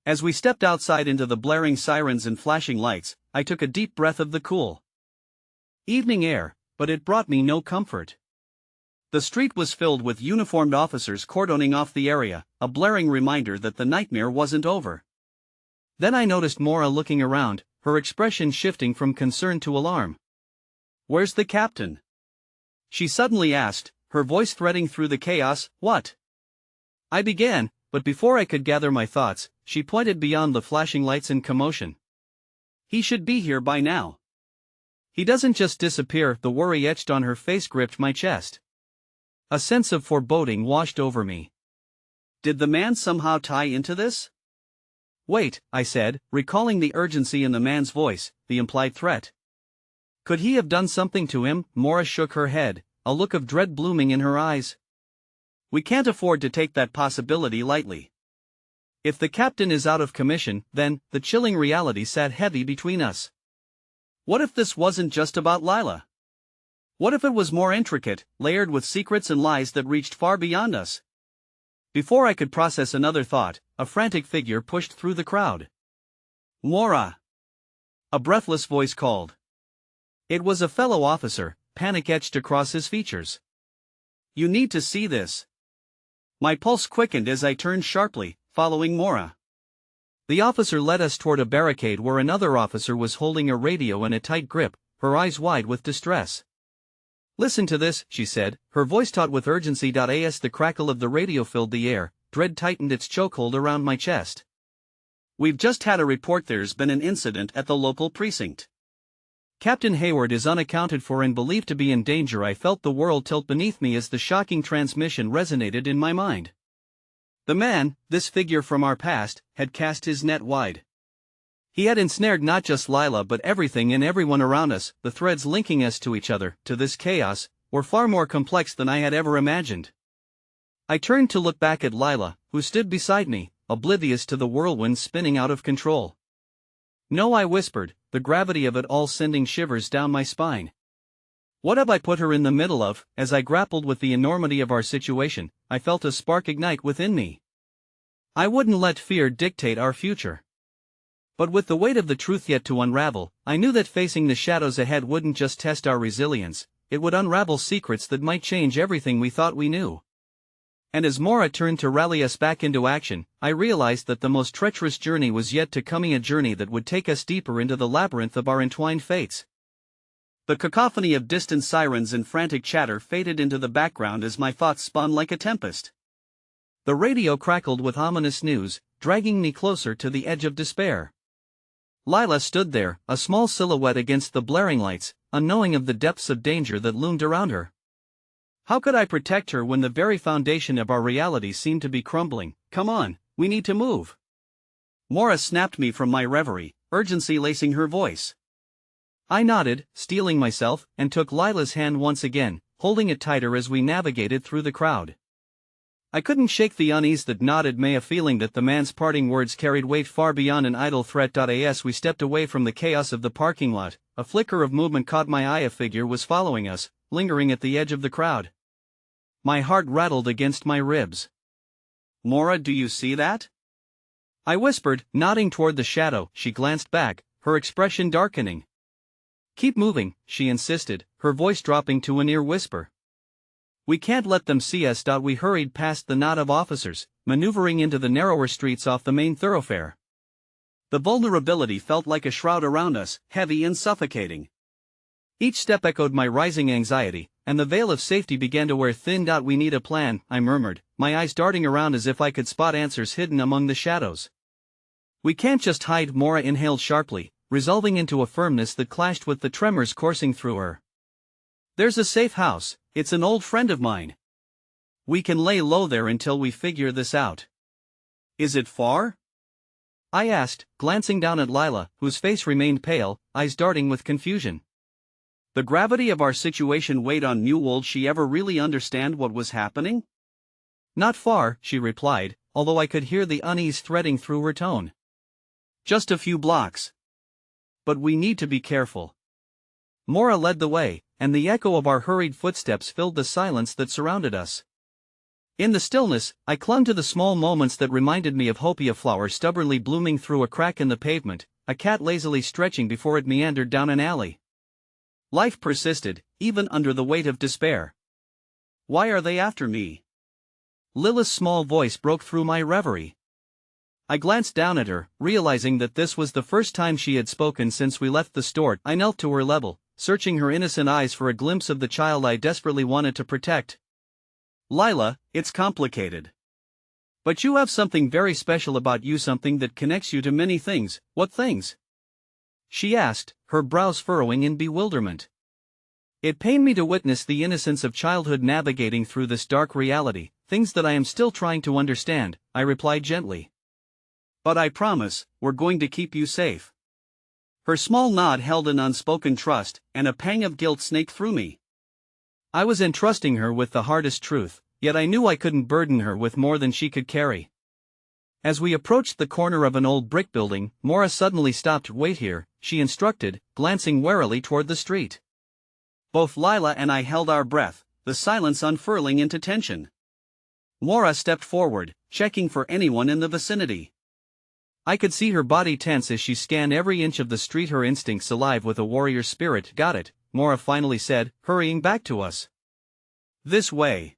As we stepped outside into the blaring sirens and flashing lights, I took a deep breath of the cool evening air, but it brought me no comfort. The street was filled with uniformed officers cordoning off the area, a blaring reminder that the nightmare wasn't over. Then I noticed Mora looking around, her expression shifting from concern to alarm. "Where's the captain?" she suddenly asked, her voice threading through the chaos. "What?" I began, but before I could gather my thoughts, she pointed beyond the flashing lights and commotion. "He should be here by now. He doesn't just disappear." The worry etched on her face gripped my chest. A sense of foreboding washed over me. Did the man somehow tie into this? "Wait," I said, recalling the urgency in the man's voice, the implied threat. "Could he have done something to him?" Mora shook her head, a look of dread blooming in her eyes. "We can't afford to take that possibility lightly. If the captain is out of commission, then," the chilling reality sat heavy between us. What if this wasn't just about Lila? What if it was more intricate, layered with secrets and lies that reached far beyond us? Before I could process another thought, a frantic figure pushed through the crowd. "Mora!" a breathless voice called. It was a fellow officer, panic etched across his features. "You need to see this." My pulse quickened as I turned sharply, following Mora. The officer led us toward a barricade where another officer was holding a radio in a tight grip, her eyes wide with distress. "Listen to this," she said, her voice taut with urgency. As the crackle of the radio filled the air, dread tightened its chokehold around my chest. "We've just had a report there's been an incident at the local precinct. Captain Hayward is unaccounted for and believed to be in danger." I felt the world tilt beneath me as the shocking transmission resonated in my mind. The man, this figure from our past, had cast his net wide. He had ensnared not just Lila but everything and everyone around us. The threads linking us to each other, to this chaos, were far more complex than I had ever imagined. I turned to look back at Lila, who stood beside me, oblivious to the whirlwind spinning out of control. "No," I whispered, the gravity of it all sending shivers down my spine. "What have I put her in the middle of?" As I grappled with the enormity of our situation, I felt a spark ignite within me. I wouldn't let fear dictate our future. But with the weight of the truth yet to unravel, I knew that facing the shadows ahead wouldn't just test our resilience, it would unravel secrets that might change everything we thought we knew. And as Mora turned to rally us back into action, I realized that the most treacherous journey was yet to come, a journey that would take us deeper into the labyrinth of our entwined fates. The cacophony of distant sirens and frantic chatter faded into the background as my thoughts spun like a tempest. The radio crackled with ominous news, dragging me closer to the edge of despair. Lila stood there, a small silhouette against the blaring lights, unknowing of the depths of danger that loomed around her. How could I protect her when the very foundation of our reality seemed to be crumbling? "Come on, we need to move." Mora snapped me from my reverie, urgency lacing her voice. I nodded, steeling myself, and took Lila's hand once again, holding it tighter as we navigated through the crowd. I couldn't shake the unease that gnawed me, a feeling that the man's parting words carried weight far beyond an idle threat. As we stepped away from the chaos of the parking lot, a flicker of movement caught my eye. A figure was following us, lingering at the edge of the crowd. My heart rattled against my ribs. "Mora, do you see that?" I whispered, nodding toward the shadow. She glanced back, her expression darkening. "Keep moving," she insisted, her voice dropping to a near whisper. "We can't let them see us." We hurried past the knot of officers, maneuvering into the narrower streets off the main thoroughfare. The vulnerability felt like a shroud around us, heavy and suffocating. Each step echoed my rising anxiety, and the veil of safety began to wear thin. "We need a plan," I murmured, my eyes darting around as if I could spot answers hidden among the shadows. "We can't just hide," Mora inhaled sharply, resolving into a firmness that clashed with the tremors coursing through her. "There's a safe house. It's an old friend of mine. We can lay low there until we figure this out." "Is it far?" I asked, glancing down at Lila, whose face remained pale, eyes darting with confusion. The gravity of our situation weighed on Mu. Would she ever really understand what was happening? "Not far," she replied, although I could hear the unease threading through her tone. "Just a few blocks. But we need to be careful." Mora led the way, and the echo of our hurried footsteps filled the silence that surrounded us. In the stillness, I clung to the small moments that reminded me of hopia flowers stubbornly blooming through a crack in the pavement, a cat lazily stretching before it meandered down an alley. Life persisted, even under the weight of despair. "Why are they after me?" Lila's small voice broke through my reverie. I glanced down at her, realizing that this was the first time she had spoken since we left the store. I knelt to her level, searching her innocent eyes for a glimpse of the child I desperately wanted to protect. "Lila, it's complicated. But you have something very special about you, something that connects you to many things." "What things?" she asked, her brows furrowing in bewilderment. It pained me to witness the innocence of childhood navigating through this dark reality, things that I am still trying to understand, I replied gently. "But I promise, we're going to keep you safe." Her small nod held an unspoken trust, and a pang of guilt snaked through me. I was entrusting her with the hardest truth, yet I knew I couldn't burden her with more than she could carry. As we approached the corner of an old brick building, Mora suddenly stopped. "Wait here," she instructed, glancing warily toward the street. Both Lila and I held our breath, the silence unfurling into tension. Mora stepped forward, checking for anyone in the vicinity. I could see her body tense as she scanned every inch of the street, her instincts alive with a warrior spirit. "Got it," Mora finally said, hurrying back to us. "This way."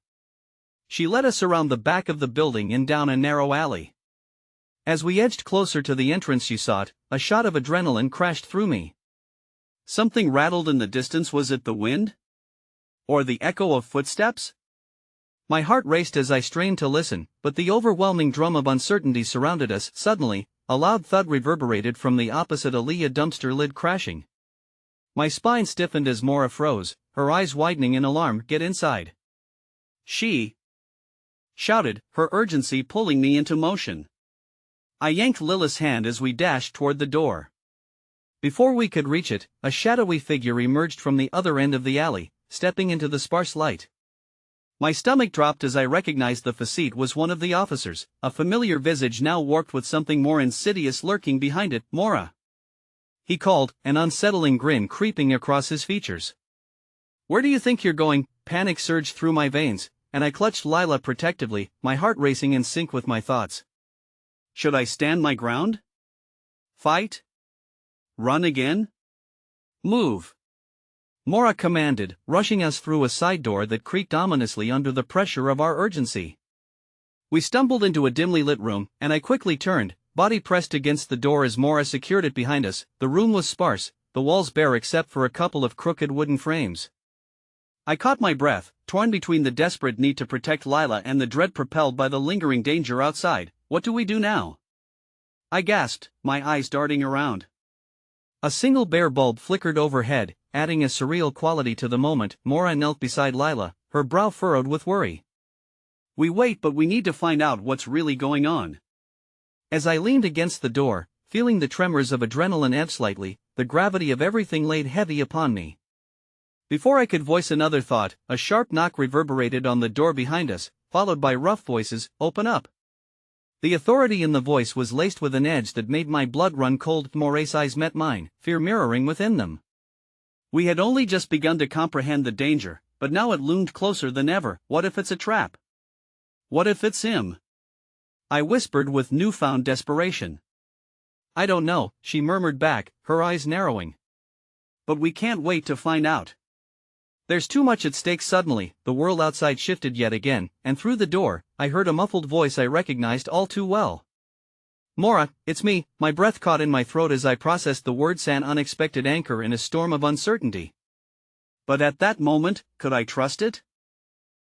She led us around the back of the building and down a narrow alley. As we edged closer to the entrance she sought, a shot of adrenaline crashed through me. Something rattled in the distance. Was it the wind? Or the echo of footsteps? My heart raced as I strained to listen, but the overwhelming drum of uncertainty surrounded us. Suddenly, a loud thud reverberated from the opposite alley, a dumpster lid crashing. My spine stiffened as Mora froze, her eyes widening in alarm. "Get inside!" she shouted, her urgency pulling me into motion. I yanked Lila's hand as we dashed toward the door. Before we could reach it, a shadowy figure emerged from the other end of the alley, stepping into the sparse light. My stomach dropped as I recognized the facade was one of the officers, a familiar visage now warped with something more insidious lurking behind it. "Mora!" he called, an unsettling grin creeping across his features. "Where do you think you're going?" Panic surged through my veins, and I clutched Lila protectively, my heart racing in sync with my thoughts. Should I stand my ground? Fight? Run again? Move! Mora commanded, rushing us through a side door that creaked ominously under the pressure of our urgency. We stumbled into a dimly lit room, and I quickly turned, body pressed against the door as Mora secured it behind us. The room was sparse, the walls bare except for a couple of crooked wooden frames. I caught my breath, torn between the desperate need to protect Lila and the dread propelled by the lingering danger outside. "What do we do now?" I gasped, my eyes darting around. A single bare bulb flickered overhead, adding a surreal quality to the moment. Mora knelt beside Lila, her brow furrowed with worry. "We wait, but we need to find out what's really going on." As I leaned against the door, feeling the tremors of adrenaline ebb slightly, the gravity of everything laid heavy upon me. Before I could voice another thought, a sharp knock reverberated on the door behind us, followed by rough voices. "Open up!" The authority in the voice was laced with an edge that made my blood run cold. Mora's eyes met mine, fear mirroring within them. We had only just begun to comprehend the danger, but now it loomed closer than ever. What if it's a trap? What if it's him? I whispered with newfound desperation. I don't know, she murmured back, her eyes narrowing. But we can't wait to find out. There's too much at stake. Suddenly, the world outside shifted yet again, and through the door, I heard a muffled voice I recognized all too well. Mora, it's me. My breath caught in my throat as I processed the words, an unexpected anchor in a storm of uncertainty. But at that moment, could I trust it?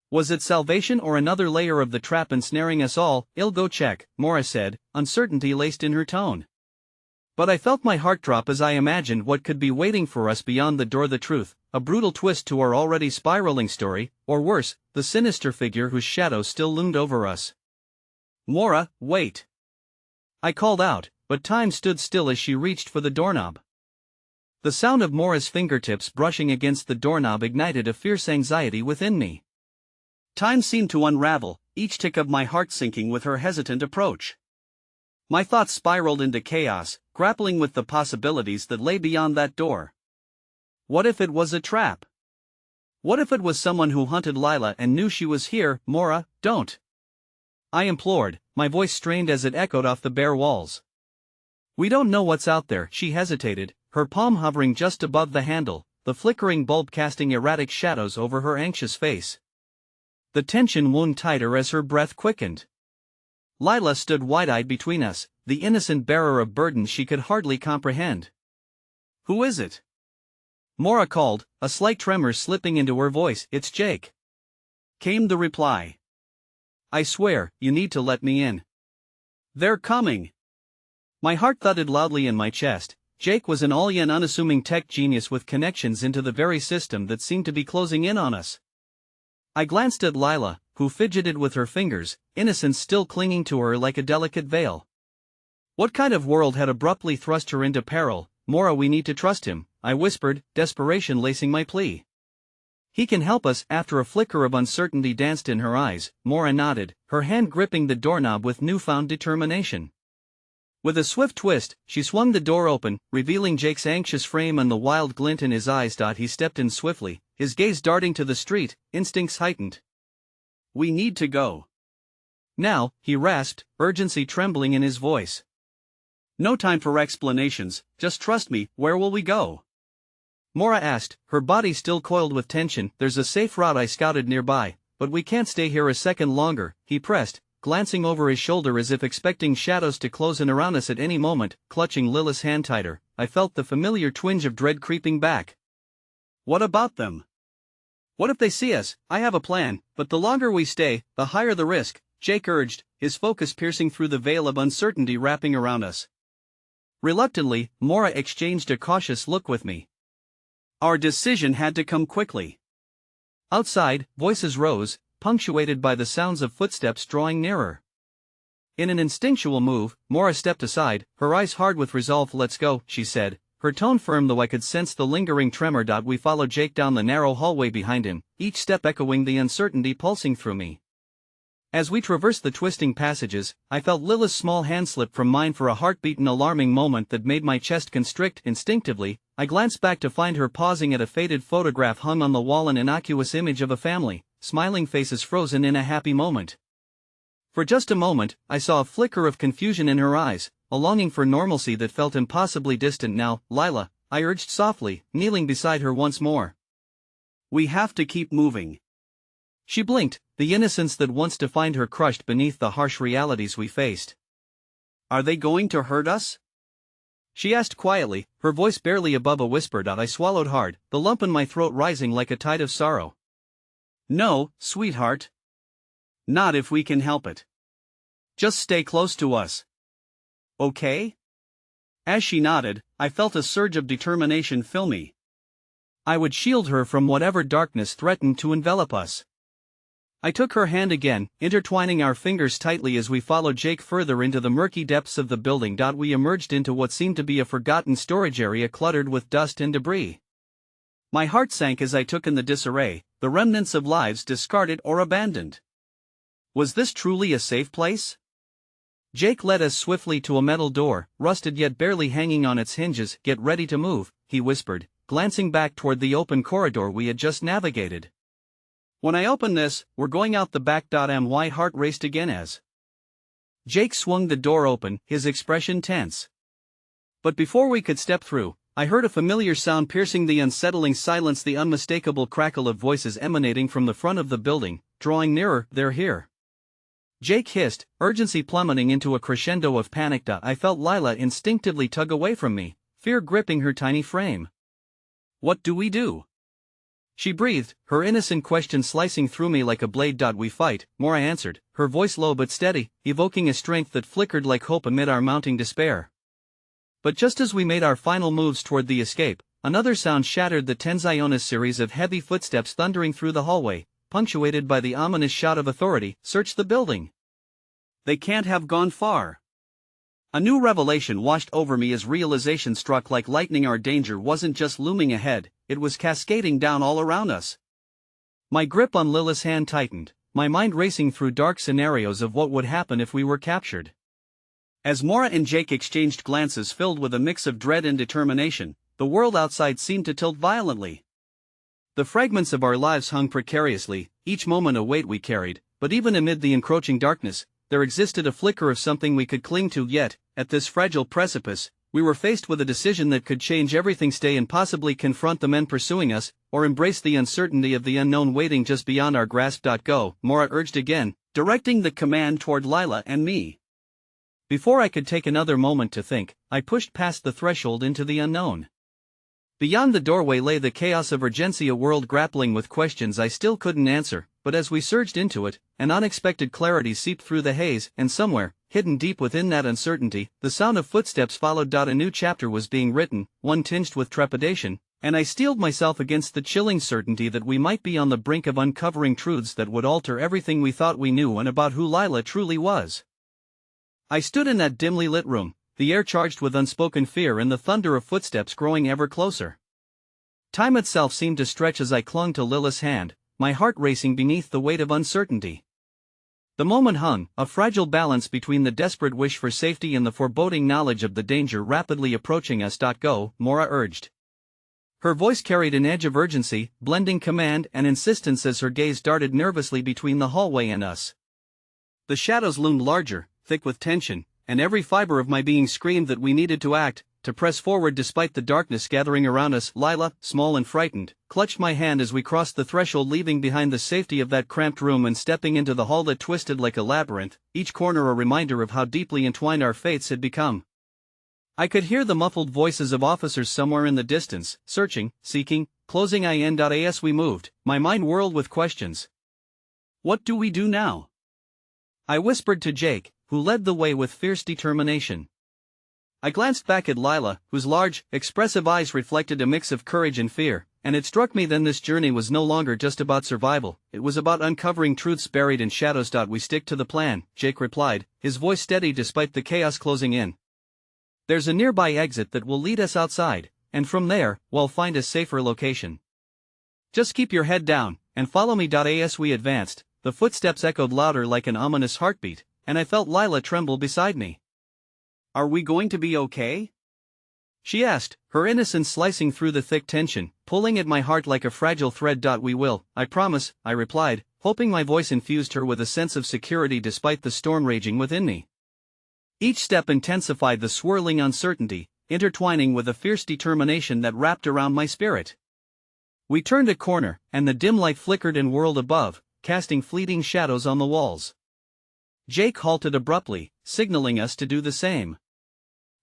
Was it salvation or another layer of the trap ensnaring us all? I'll go check, Mora said, uncertainty laced in her tone. But I felt my heart drop as I imagined what could be waiting for us beyond the door. The truth, a brutal twist to our already spiraling story, or worse, the sinister figure whose shadow still loomed over us. Mora, wait! I called out, but time stood still as she reached for the doorknob. The sound of Mora's fingertips brushing against the doorknob ignited a fierce anxiety within me. Time seemed to unravel, each tick of my heart sinking with her hesitant approach. My thoughts spiraled into chaos, grappling with the possibilities that lay beyond that door. What if it was a trap? What if it was someone who hunted Lila and knew she was here? Mora, don't! I implored, my voice strained as it echoed off the bare walls. We don't know what's out there. She hesitated, her palm hovering just above the handle, the flickering bulb casting erratic shadows over her anxious face. The tension wound tighter as her breath quickened. Lila stood wide-eyed between us, the innocent bearer of burdens she could hardly comprehend. Who is it? Mora called, a slight tremor slipping into her voice. It's Jake. Came the reply. I swear, you need to let me in. They're coming. My heart thudded loudly in my chest. Jake was an all-in unassuming tech genius with connections into the very system that seemed to be closing in on us. I glanced at Lila, who fidgeted with her fingers, innocence still clinging to her like a delicate veil. What kind of world had abruptly thrust her into peril? Mora, we need to trust him, I whispered, desperation lacing my plea. He can help us. After a flicker of uncertainty danced in her eyes, Mora nodded, her hand gripping the doorknob with newfound determination. With a swift twist, she swung the door open, revealing Jake's anxious frame and the wild glint in his eyes. He stepped in swiftly, his gaze darting to the street, instincts heightened. We need to go. Now, he rasped, urgency trembling in his voice. No time for explanations, just trust me. Where will we go? Mora asked, her body still coiled with tension. There's a safe route I scouted nearby, but we can't stay here a second longer, he pressed, glancing over his shoulder as if expecting shadows to close in around us at any moment. Clutching Lila's hand tighter, I felt the familiar twinge of dread creeping back. What about them? What if they see us? I have a plan, but the longer we stay, the higher the risk, Jake urged, his focus piercing through the veil of uncertainty wrapping around us. Reluctantly, Mora exchanged a cautious look with me. Our decision had to come quickly. Outside, voices rose, punctuated by the sounds of footsteps drawing nearer. In an instinctual move, Mora stepped aside, her eyes hard with resolve. Let's go, she said, her tone firm though I could sense the lingering tremor. We followed Jake down the narrow hallway behind him, each step echoing the uncertainty pulsing through me. As we traversed the twisting passages, I felt Lila's small hand slip from mine for a heartbeat, an alarming moment that made my chest constrict. Instinctively, I glanced back to find her pausing at a faded photograph hung on the wall, an innocuous image of a family, smiling faces frozen in a happy moment. For just a moment, I saw a flicker of confusion in her eyes, a longing for normalcy that felt impossibly distant now. Lila, I urged softly, kneeling beside her once more. We have to keep moving. She blinked, the innocence that once defined her crushed beneath the harsh realities we faced. Are they going to hurt us? She asked quietly, her voice barely above a whisper. I swallowed hard, the lump in my throat rising like a tide of sorrow. No, sweetheart. Not if we can help it. Just stay close to us. Okay? As she nodded, I felt a surge of determination fill me. I would shield her from whatever darkness threatened to envelop us. I took her hand again, intertwining our fingers tightly as we followed Jake further into the murky depths of the building. We emerged into what seemed to be a forgotten storage area cluttered with dust and debris. My heart sank as I took in the disarray, the remnants of lives discarded or abandoned. Was this truly a safe place? Jake led us swiftly to a metal door, rusted yet barely hanging on its hinges. Get ready to move, he whispered, glancing back toward the open corridor we had just navigated. When I open this, we're going out the back. My heart raced again as Jake swung the door open, his expression tense. But before we could step through, I heard a familiar sound piercing the unsettling silence, the unmistakable crackle of voices emanating from the front of the building, drawing nearer. "They're here," Jake hissed, urgency plummeting into a crescendo of panic. I felt Lila instinctively tug away from me, fear gripping her tiny frame. "What do we do?" she breathed, her innocent question slicing through me like a blade. "We fight," Mora answered, her voice low but steady, evoking a strength that flickered like hope amid our mounting despair. But just as we made our final moves toward the escape, another sound shattered the tense Iona's series of heavy footsteps thundering through the hallway, punctuated by the ominous shout of authority, "Search the building. They can't have gone far." A new revelation washed over me as realization struck like lightning. Our danger wasn't just looming ahead, it was cascading down all around us. My grip on Lilith's hand tightened, my mind racing through dark scenarios of what would happen if we were captured. As Mora and Jake exchanged glances filled with a mix of dread and determination, the world outside seemed to tilt violently. The fragments of our lives hung precariously, each moment a weight we carried, but even amid the encroaching darkness, there existed a flicker of something we could cling to. Yet, at this fragile precipice, we were faced with a decision that could change everything: stay and possibly confront the men pursuing us, or embrace the uncertainty of the unknown waiting just beyond our grasp. "Go," Mora urged again, directing the command toward Lila and me. Before I could take another moment to think, I pushed past the threshold into the unknown. Beyond the doorway lay the chaos of urgency, a world grappling with questions I still couldn't answer, but as we surged into it, an unexpected clarity seeped through the haze, and somewhere, hidden deep within that uncertainty, the sound of footsteps followed. A new chapter was being written, one tinged with trepidation, and I steeled myself against the chilling certainty that we might be on the brink of uncovering truths that would alter everything we thought we knew and about who Lila truly was. I stood in that dimly lit room, the air charged with unspoken fear and the thunder of footsteps growing ever closer. Time itself seemed to stretch as I clung to Lilith's hand, my heart racing beneath the weight of uncertainty. The moment hung, a fragile balance between the desperate wish for safety and the foreboding knowledge of the danger rapidly approaching us. "Go," Mora urged. Her voice carried an edge of urgency, blending command and insistence as her gaze darted nervously between the hallway and us. The shadows loomed larger, thick with tension, and every fiber of my being screamed that we needed to act, to press forward despite the darkness gathering around us. Lila, small and frightened, clutched my hand as we crossed the threshold, leaving behind the safety of that cramped room and stepping into the hall that twisted like a labyrinth, each corner a reminder of how deeply entwined our fates had become. I could hear the muffled voices of officers somewhere in the distance, searching, seeking, closing in. As we moved, my mind whirled with questions. "What do we do now?" I whispered to Jake, who led the way with fierce determination. I glanced back at Lila, whose large, expressive eyes reflected a mix of courage and fear, and it struck me then this journey was no longer just about survival, it was about uncovering truths buried in shadows. "We stick to the plan," Jake replied, his voice steady despite the chaos closing in. "There's a nearby exit that will lead us outside, and from there, we'll find a safer location. Just keep your head down, and follow me." As we advanced, the footsteps echoed louder like an ominous heartbeat, and I felt Lila tremble beside me. "Are we going to be okay?" she asked, her innocence slicing through the thick tension, pulling at my heart like a fragile thread. "We will, I promise," I replied, hoping my voice infused her with a sense of security despite the storm raging within me. Each step intensified the swirling uncertainty, intertwining with a fierce determination that wrapped around my spirit. We turned a corner, and the dim light flickered and whirled above, casting fleeting shadows on the walls. Jake halted abruptly, signaling us to do the same.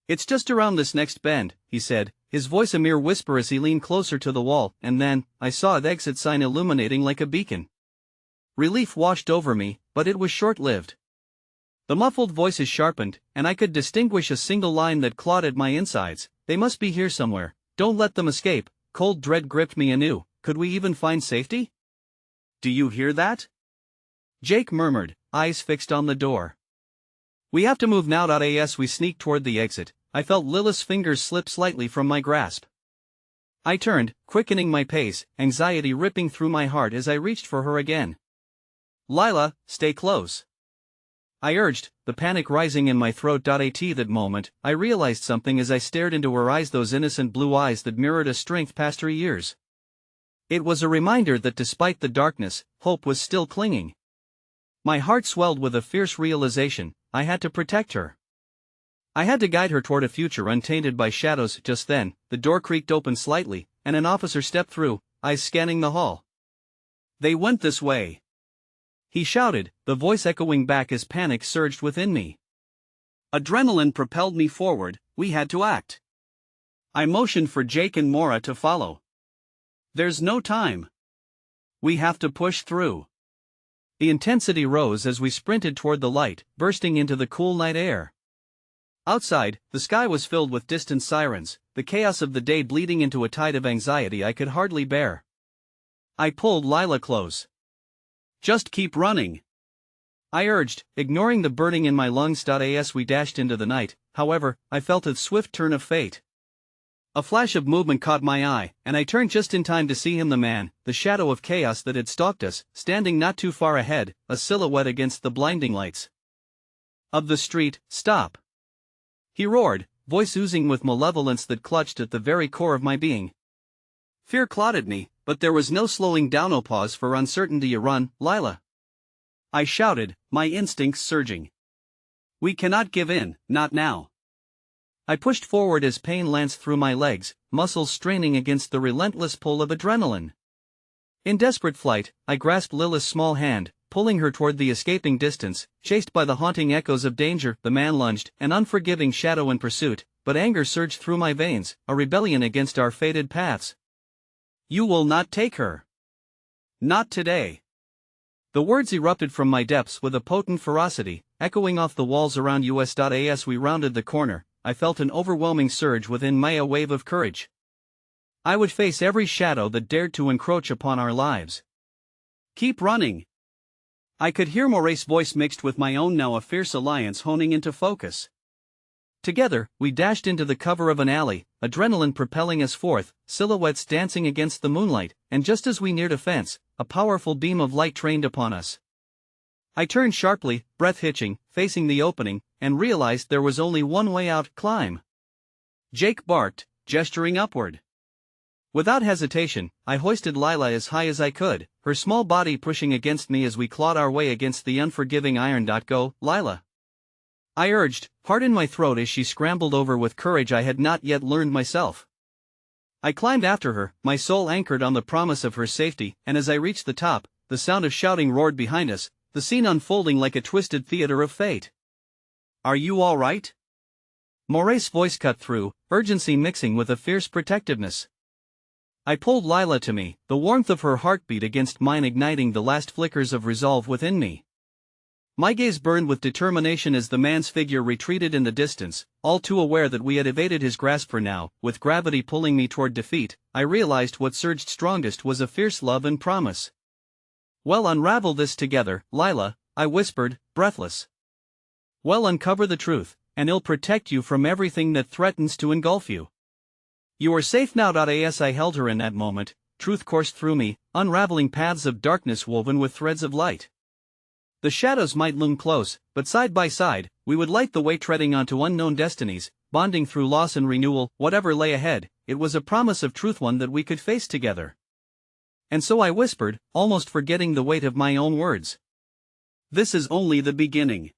"It's just around this next bend," he said, his voice a mere whisper as he leaned closer to the wall, and then, I saw the exit sign illuminating like a beacon. Relief washed over me, but it was short-lived. The muffled voices sharpened, and I could distinguish a single line that clawed at my insides. "They must be here somewhere. Don't let them escape." Cold dread gripped me anew. Could we even find safety? "Do you hear that?" Jake murmured, eyes fixed on the door. "We have to move now." As we sneaked toward the exit, I felt Lilith's fingers slip slightly from my grasp. I turned, quickening my pace, anxiety ripping through my heart as I reached for her again. "Lila, stay close," I urged, the panic rising in my throat. At that moment, I realized something as I stared into her eyes, those innocent blue eyes that mirrored a strength past her years. It was a reminder that despite the darkness, hope was still clinging. My heart swelled with a fierce realization: I had to protect her. I had to guide her toward a future untainted by shadows. Just then, the door creaked open slightly, and an officer stepped through, eyes scanning the hall. "They went this way," he shouted, the voice echoing back as panic surged within me. Adrenaline propelled me forward. We had to act. I motioned for Jake and Maura to follow. "There's no time. We have to push through." The intensity rose as we sprinted toward the light, bursting into the cool night air. Outside, the sky was filled with distant sirens, the chaos of the day bleeding into a tide of anxiety I could hardly bear. I pulled Lila close. "Just keep running," I urged, ignoring the burning in my lungs. As we dashed into the night, however, I felt a swift turn of fate. A flash of movement caught my eye, and I turned just in time to see him, the man, the shadow of chaos that had stalked us, standing not too far ahead, a silhouette against the blinding lights of the street. "Stop!" he roared, voice oozing with malevolence that clutched at the very core of my being. Fear clouded me, but there was no slowing down. "No pause for uncertainty. You run, Lila," I shouted, my instincts surging. "We cannot give in, not now." I pushed forward as pain lanced through my legs, muscles straining against the relentless pull of adrenaline. In desperate flight, I grasped Lila's small hand, pulling her toward the escaping distance. Chased by the haunting echoes of danger, the man lunged, an unforgiving shadow in pursuit, but anger surged through my veins, a rebellion against our fated paths. "You will not take her. Not today." The words erupted from my depths with a potent ferocity, echoing off the walls around us. As we rounded the corner, I felt an overwhelming surge within me, a wave of courage. I would face every shadow that dared to encroach upon our lives. "Keep running." I could hear Moray's voice mixed with my own, now a fierce alliance honing into focus. Together, we dashed into the cover of an alley, adrenaline propelling us forth, silhouettes dancing against the moonlight, and just as we neared a fence, a powerful beam of light trained upon us. I turned sharply, breath hitching, facing the opening, and realized there was only one way out: climb. Jake barked, gesturing upward. Without hesitation, I hoisted Lila as high as I could, her small body pushing against me as we clawed our way against the unforgiving iron. "Go, Lila," I urged, heart in my throat as she scrambled over with courage I had not yet learned myself. I climbed after her, my soul anchored on the promise of her safety, and as I reached the top, the sound of shouting roared behind us, the scene unfolding like a twisted theater of fate. "Are you all right?" Moray's voice cut through, urgency mixing with a fierce protectiveness. I pulled Lila to me, the warmth of her heartbeat against mine igniting the last flickers of resolve within me. My gaze burned with determination as the man's figure retreated in the distance, all too aware that we had evaded his grasp. For now, with gravity pulling me toward defeat, I realized what surged strongest was a fierce love and promise. "Well, unravel this together, Lila," I whispered, breathless. "Well, uncover the truth, and it'll protect you from everything that threatens to engulf you. You are safe now." As I held her in that moment, truth coursed through me, unraveling paths of darkness woven with threads of light. The shadows might loom close, but side by side, we would light the way, treading onto unknown destinies, bonding through loss and renewal. Whatever lay ahead, it was a promise of truth, one that we could face together. And so I whispered, almost forgetting the weight of my own words, "This is only the beginning."